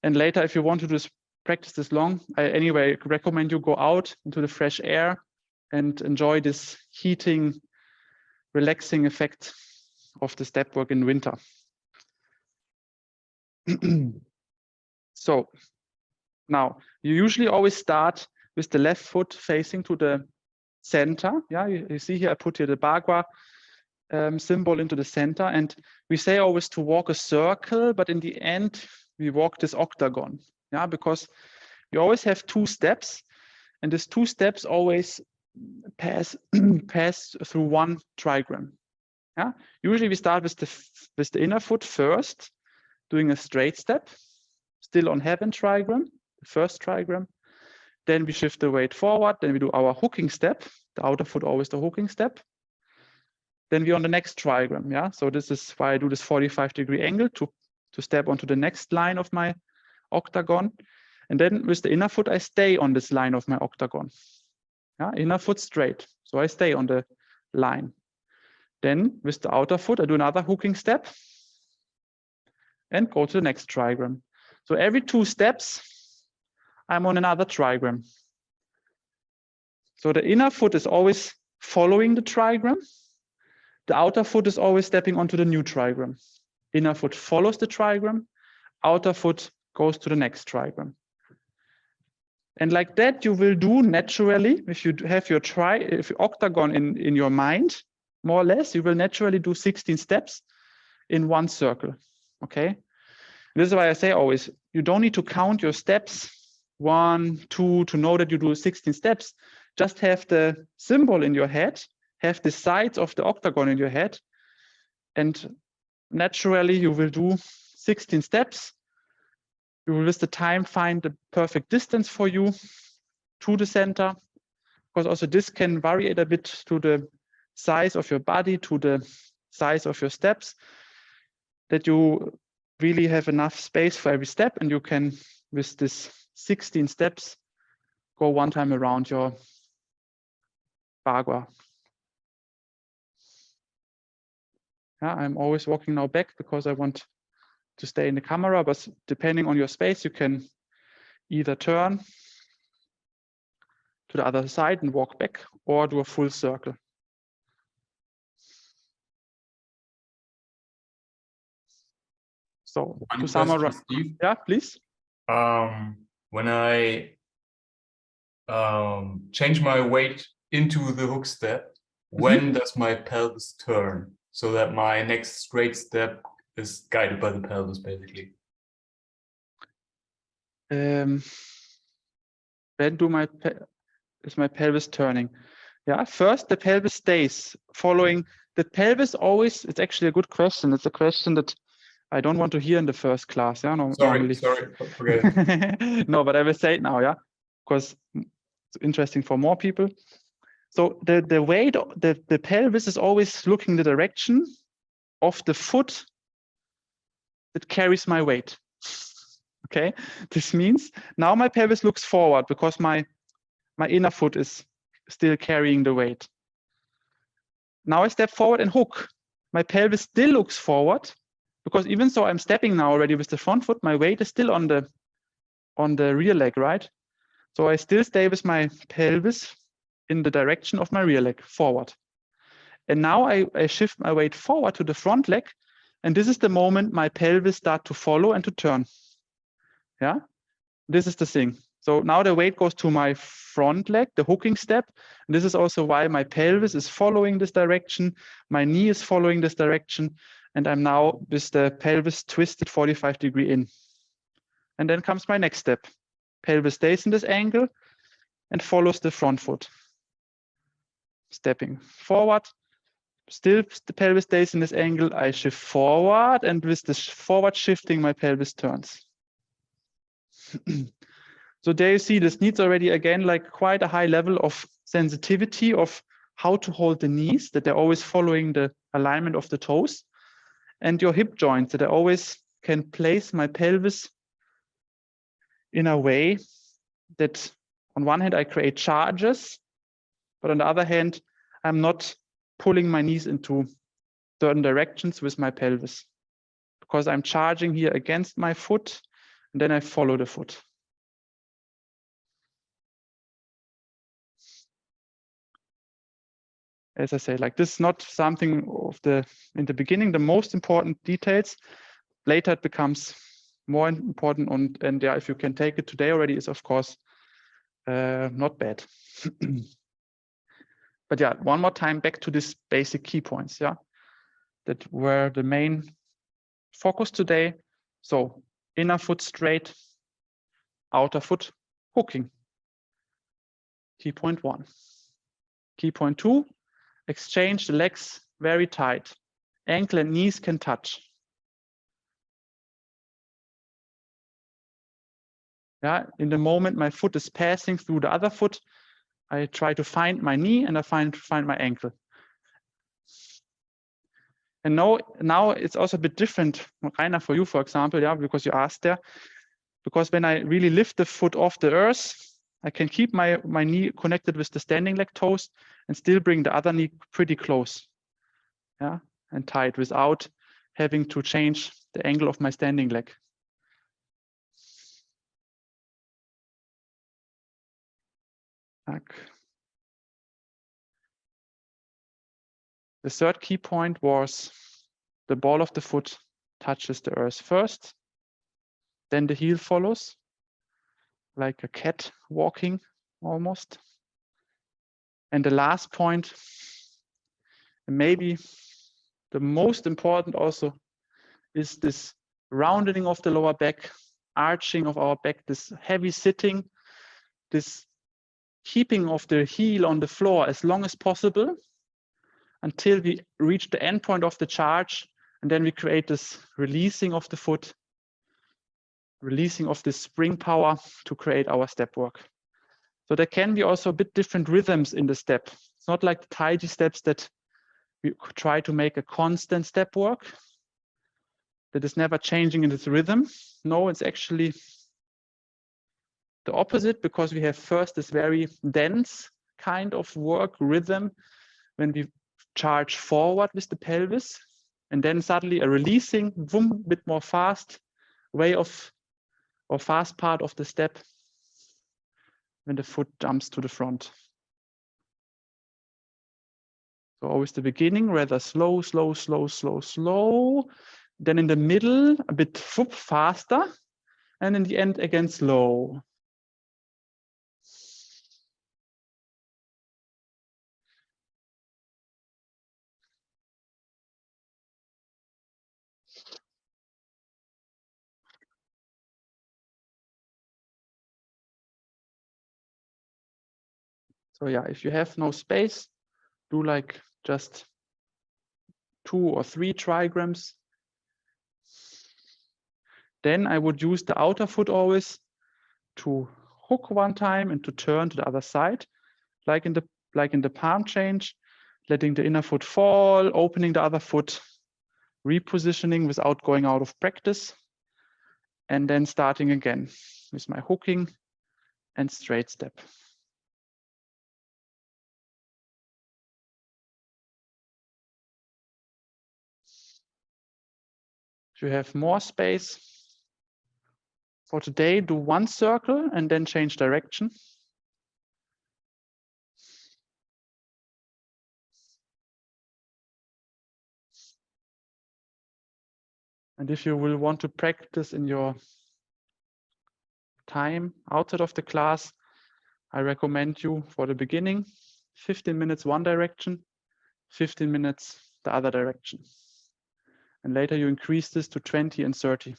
And later, if you want to just practice this long, I anyway recommend you go out into the fresh air and enjoy this heating, relaxing effect of the step work in winter. So now you usually always start with the left foot facing to the center. Yeah, you see here I put here the Bagua symbol into the center, and we say always to walk a circle, but in the end we walk this octagon. Yeah, because you always have 2 steps, and these 2 steps always pass through 1 trigram. Yeah, usually we start with the inner foot first, doing a straight step, still on heaven trigram, the first trigram. Then we shift the weight forward. Then we do our hooking step, the outer foot always the hooking step. Then we're on the next trigram. Yeah, so this is why I do this 45-degree angle to step onto the next line of my octagon. And then with the inner foot, I stay on this line of my octagon. Yeah, inner foot straight. So I stay on the line. Then with the outer foot, I do another hooking step and go to the next trigram. So every 2 steps, I'm on another trigram. So the inner foot is always following the trigram. The outer foot is always stepping onto the new trigram. Inner foot follows the trigram. Outer foot goes to the next trigram. And like that, you will do naturally, if you have your octagon in your mind, more or less, you will naturally do 16 steps in 1 circle. Okay. This is why I say always, you don't need to count your steps 1, 2 to know that you do 16 steps. Just have the symbol in your head, have the sides of the octagon in your head, and naturally you will do 16 steps. You will with the time find the perfect distance for you to the center, because also this can vary a bit to the size of your body, to the size of your steps, that you really have enough space for every step, and you can, with this 16 steps, go 1 time around your Bagua. Yeah, I'm always walking now back because I want to stay in the camera, but depending on your space, you can either turn to the other side and walk back, or do a full circle. So to summarize, yeah, please. When I change my weight into the hook step, when does my pelvis turn so that my next straight step is guided by the pelvis, basically? When is my pelvis turning? Yeah, first the pelvis stays following the pelvis always. It's actually a good question. It's a question that I don't want to hear in the first class. Yeah, no, sorry, forget it. No, but I will say it now. Yeah, because it's interesting for more people. So the weight, the pelvis is always looking the direction of the foot that carries my weight. Okay, this means now my pelvis looks forward because my inner foot is still carrying the weight. Now I step forward and hook. My pelvis still looks forward because even though I'm stepping now already with the front foot, my weight is still on the rear leg, right? So I still stay with my pelvis in the direction of my rear leg, forward. And now I shift my weight forward to the front leg, and this is the moment my pelvis starts to follow and to turn. Yeah, this is the thing. So now the weight goes to my front leg, the hooking step. And this is also why my pelvis is following this direction, my knee is following this direction, And I'm now with the pelvis twisted 45-degree in. And then comes my next step. Pelvis stays in this angle and follows the front foot. Stepping forward, still the pelvis stays in this angle. I shift forward, and with this forward shifting, my pelvis turns. So there you see this needs already, again, like quite a high level of sensitivity of how to hold the knees, that they're always following the alignment of the toes, and your hip joints, that I always can place my pelvis in a way that on one hand I create charges, but on the other hand, I'm not pulling my knees into certain directions with my pelvis, because I'm charging here against my foot, and then I follow the foot. As I say, like this is not something of in the beginning, the most important details. Later it becomes more important, and yeah, if you can take it today already is of course not bad. But yeah, one more time back to these basic key points, yeah, that were the main focus today. So inner foot straight, outer foot hooking. Key point 1. Key point 2, exchange the legs very tight. Ankle and knees can touch. Yeah, in the moment my foot is passing through the other foot, I try to find my knee and I find my ankle. And now it's also a bit different, Rainer, for you, for example, yeah, because you asked there. Because when I really lift the foot off the earth, I can keep my knee connected with the standing leg toes and still bring the other knee pretty close, yeah, and tight without having to change the angle of my standing leg. The third key point was the ball of the foot touches the earth first, then the heel follows, like a cat walking almost. And the last point, and maybe the most important also, is this rounding of the lower back, arching of our back, this heavy sitting, this keeping of the heel on the floor as long as possible until we reach the end point of the charge, and then we create this releasing of the foot, releasing of this spring power to create our step work. So there can be also a bit different rhythms in the step. It's not like the Taiji steps that we try to make a constant step work that is never changing in its rhythm. No, it's actually the opposite, because we have first this very dense kind of work rhythm when we charge forward with the pelvis, and then suddenly a releasing, boom, bit more fast way of, or fast part of the step when the foot jumps to the front. So always the beginning, rather slow, slow, slow, slow, slow. Then in the middle, a bit faster. And in the end, again, slow. So yeah, if you have no space, do like just 2 or 3 trigrams. Then I would use the outer foot always to hook one time and to turn to the other side, like in the palm change, letting the inner foot fall, opening the other foot, repositioning without going out of practice, and then starting again with my hooking and straight step. If you have more space for today, do 1 circle and then change direction. And if you will want to practice in your time outside of the class, I recommend you for the beginning, 15 minutes one direction, 15 minutes the other direction. And later you increase this to 20 and 30.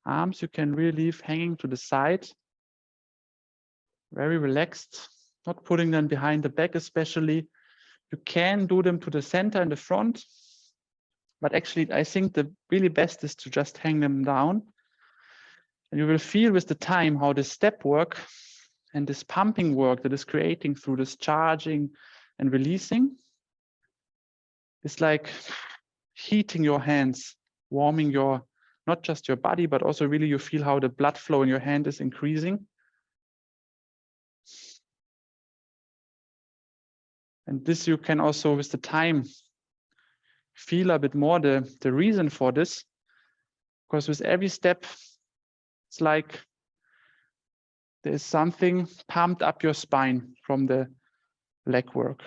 Arms you can really leave hanging to the side, very relaxed, not putting them behind the back especially. You can do them to the center and the front, but actually I think the really best is to just hang them down. And you will feel with the time how the step work and this pumping work that is creating through this charging and releasing is like heating your hands, warming your, not just your body, but also really you feel how the blood flow in your hand is increasing. And this you can also with the time feel a bit more the reason for this, because with every step, it's like there's something pumped up your spine from the leg work.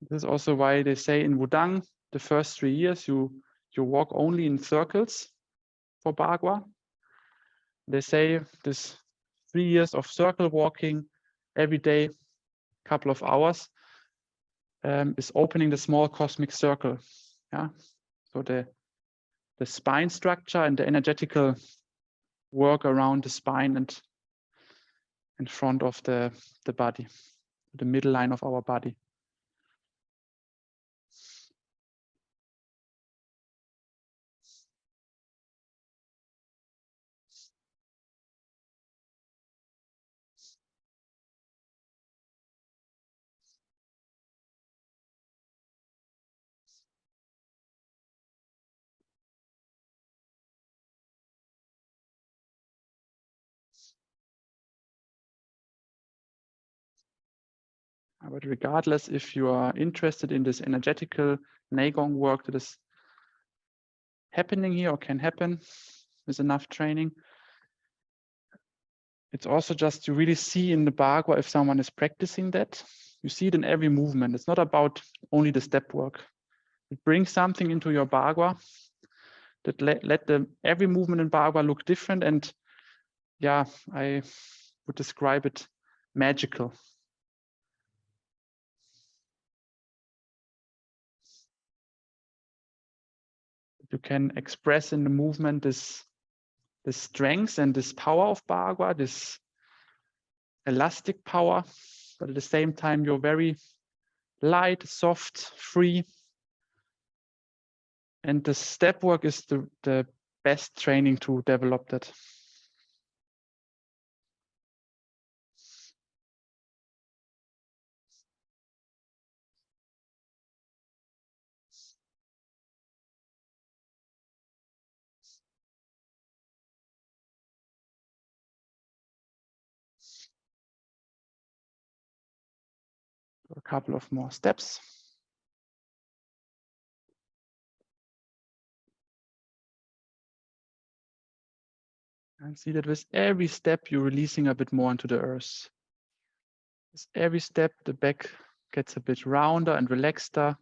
This is also why they say in Wudang, the first 3 years, you walk only in circles for Bagua. They say this 3 years of circle walking every day, couple of hours, is opening the small cosmic circle. Yeah, so the spine structure and the energetical work around the spine and in front of the body, the middle line of our body. But regardless, if you are interested in this energetical Neigong work that is happening here or can happen with enough training, it's also just you really see in the Bagua if someone is practicing that. You see it in every movement. It's not about only the step work. It brings something into your Bagua that let every movement in Bagua look different. And yeah, I would describe it magical. You can express in the movement this strength and this power of Bagua, this elastic power, but at the same time, you're very light, soft, free. And the step work is the best training to develop that. So a couple of more steps. And see that with every step, you're releasing a bit more into the earth. With every step, the back gets a bit rounder and relaxeder.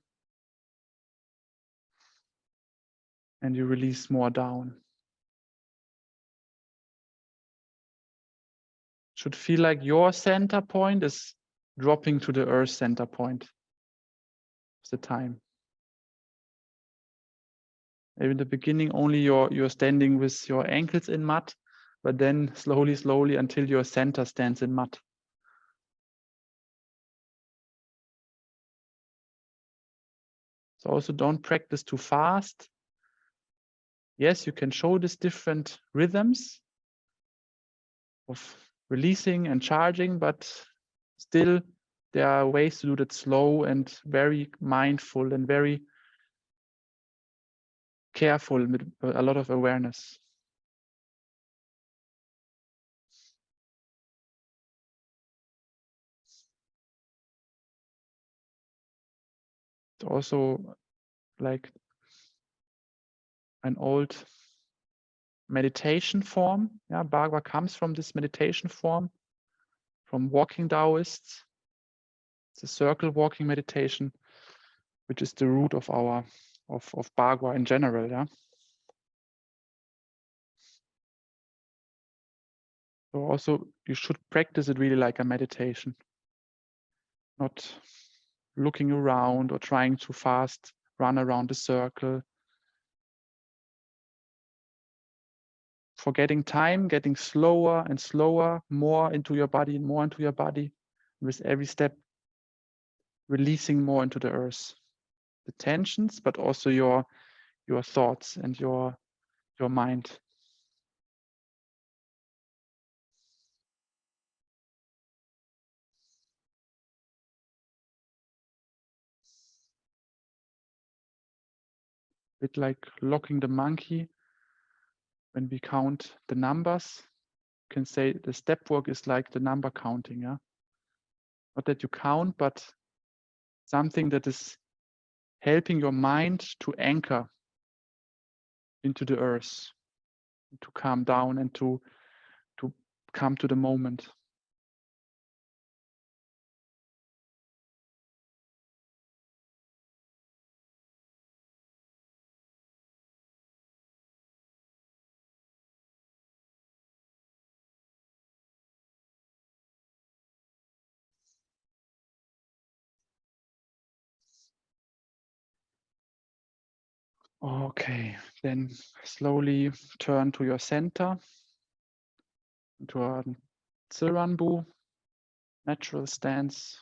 And you release more down. Should feel like your center point is dropping to the earth center point. The time. Maybe in the beginning, only you're standing with your ankles in mud, but then slowly until your center stands in mud. So also don't practice too fast. Yes, you can show these different rhythms of releasing and charging, but still there are ways to do that slow and very mindful and very careful with a lot of awareness. It's also like an old meditation form. Yeah, Bhagavad comes from this meditation form, from walking Taoists. It's a circle walking meditation, which is the root of our of Bhagavad in general. Yeah. So also you should practice it really like a meditation, not looking around or trying to fast run around the circle. Forgetting time, getting slower and slower, more into your body, more into your body. With every step, releasing more into the earth. The tensions, but also your thoughts and your mind. Bit like locking the monkey. When we count the numbers, you can say the step work is like the number counting. Yeah, not that you count, but something that is helping your mind to anchor into the earth, to calm down and to come to the moment. Okay, then slowly turn to your center, to a Tsiranbu, natural stance.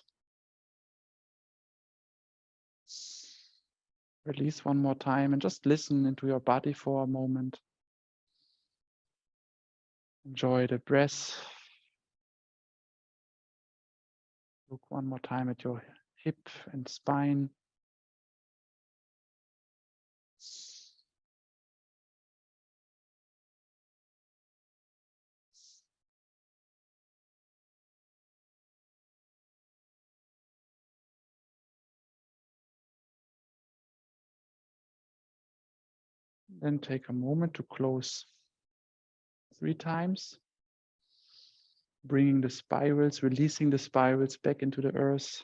Release one more time and just listen into your body for a moment. Enjoy the breath. Look one more time at your hip and spine. Then take a moment to close 3 times. Bringing the spirals, releasing the spirals back into the earth.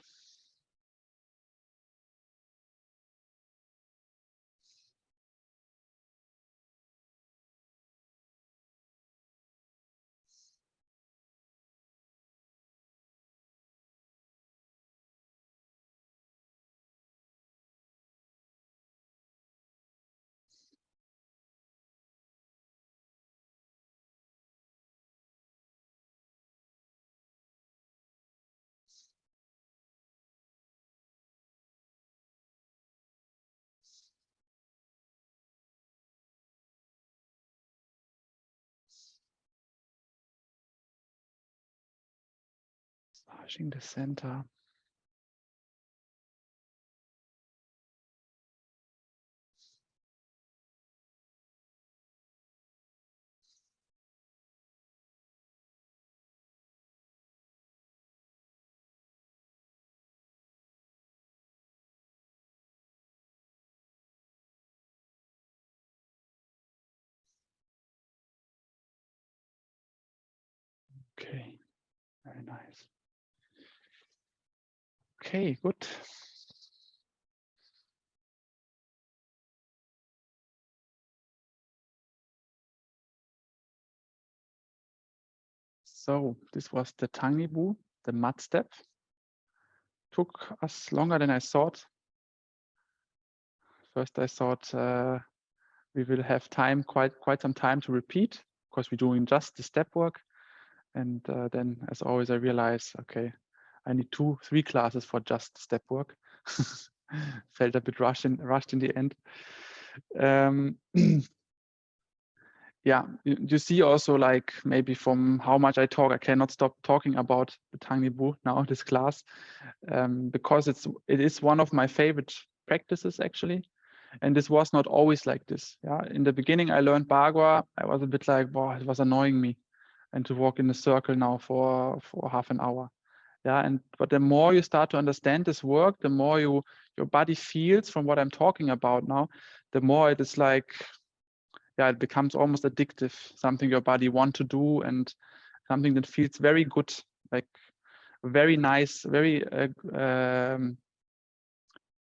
Massaging the center. Okay, very nice. Okay, good. So this was the Tang Nibu, the mud step. Took us longer than I thought. First, I thought we will have time, quite some time to repeat, because we're doing just the step work. And then, as always, I realized, okay, I need 2-3 classes for just step work. Felt a bit rushed in the end. Yeah, you see also, like, maybe from how much I talk, I cannot stop talking about the Tang Nibu now, this class, because it is one of my favorite practices, actually. And this was not always like this. Yeah, in the beginning, I learned Bagua. I was a bit like, wow, it was annoying me, and to walk in a circle now for half an hour. Yeah, but the more you start to understand this work, the more your body feels from what I'm talking about now, the more it is like, yeah, it becomes almost addictive, something your body want to do, and something that feels very good, like very nice, very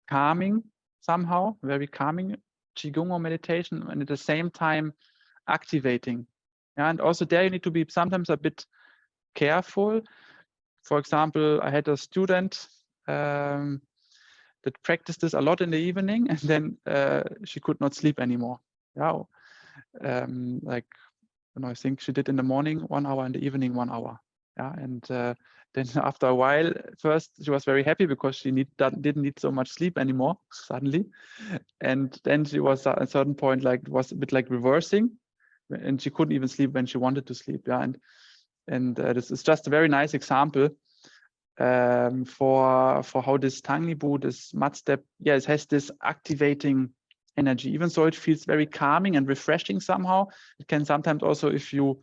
calming somehow, very calming Qigong or meditation, and at the same time activating. Yeah, and also there you need to be sometimes a bit careful. For example, I had a student that practiced this a lot in the evening, and then she could not sleep anymore. Yeah, like, you know, I think she did in the morning 1 hour, in the evening 1 hour. Yeah, and then after a while, first she was very happy because she didn't need so much sleep anymore suddenly, and then she was at a certain point, like, it was a bit like reversing, and she couldn't even sleep when she wanted to sleep. Yeah, and this is just a very nice example for how this Tang Nibu, this mud step, yeah, it has this activating energy. Even so, it feels very calming and refreshing somehow. It can sometimes also, if you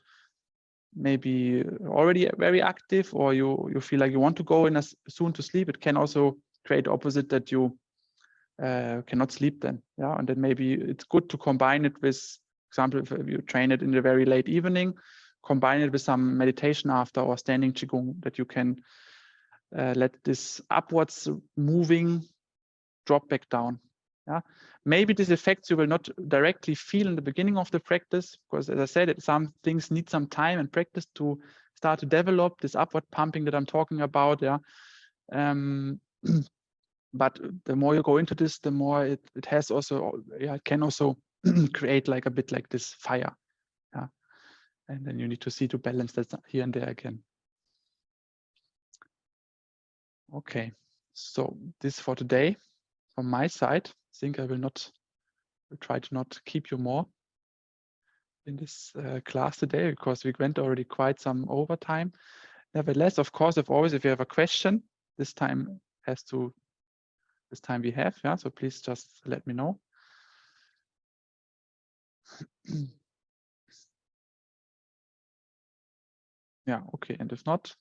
maybe already very active, or you feel like you want to go in soon to sleep, it can also create the opposite, that you cannot sleep then. Yeah, and then maybe it's good to combine it with, for example, if you train it in the very late evening, combine it with some meditation after, or standing Qigong, that you can let this upwards moving drop back down. Yeah, maybe these effects you will not directly feel in the beginning of the practice, because, as I said, some things need some time and practice to start to develop this upward pumping that I'm talking about. Yeah, but the more you go into this, the more it has also, yeah, it can also create like a bit like this fire. Yeah, and then you need to see to balance that here and there again. Okay, so this for today from my side. I think I will try to not keep you more in this class today, because we went already quite some overtime. Nevertheless, of course, if you have a question, this time we have, yeah, so please just let me know. Yeah, okay, and if not,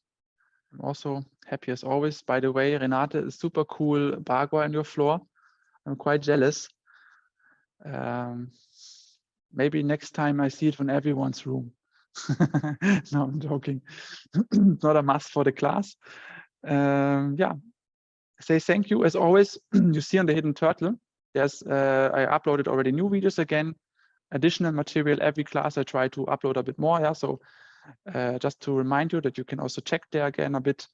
I'm also happy as always. By the way, Renate, is super cool Bagua in your floor. I'm quite jealous. Maybe next time I see it in everyone's room. No, I'm joking. It's not a must for the class. Yeah, say thank you as always. You see on the Hidden Turtle, there's I uploaded already new videos again, additional material every class. I try to upload a bit more. Yeah, so just to remind you that you can also check there again a bit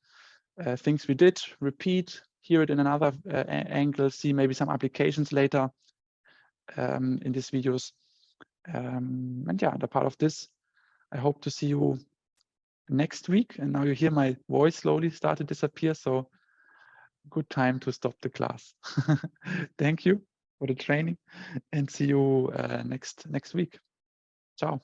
things we did, repeat, hear it in another angle, see maybe some applications later in these videos. And yeah, the part of this, I hope to see you next week. And now you hear my voice slowly start to disappear, so good time to stop the class. Thank you for the training, and see you next week. Ciao.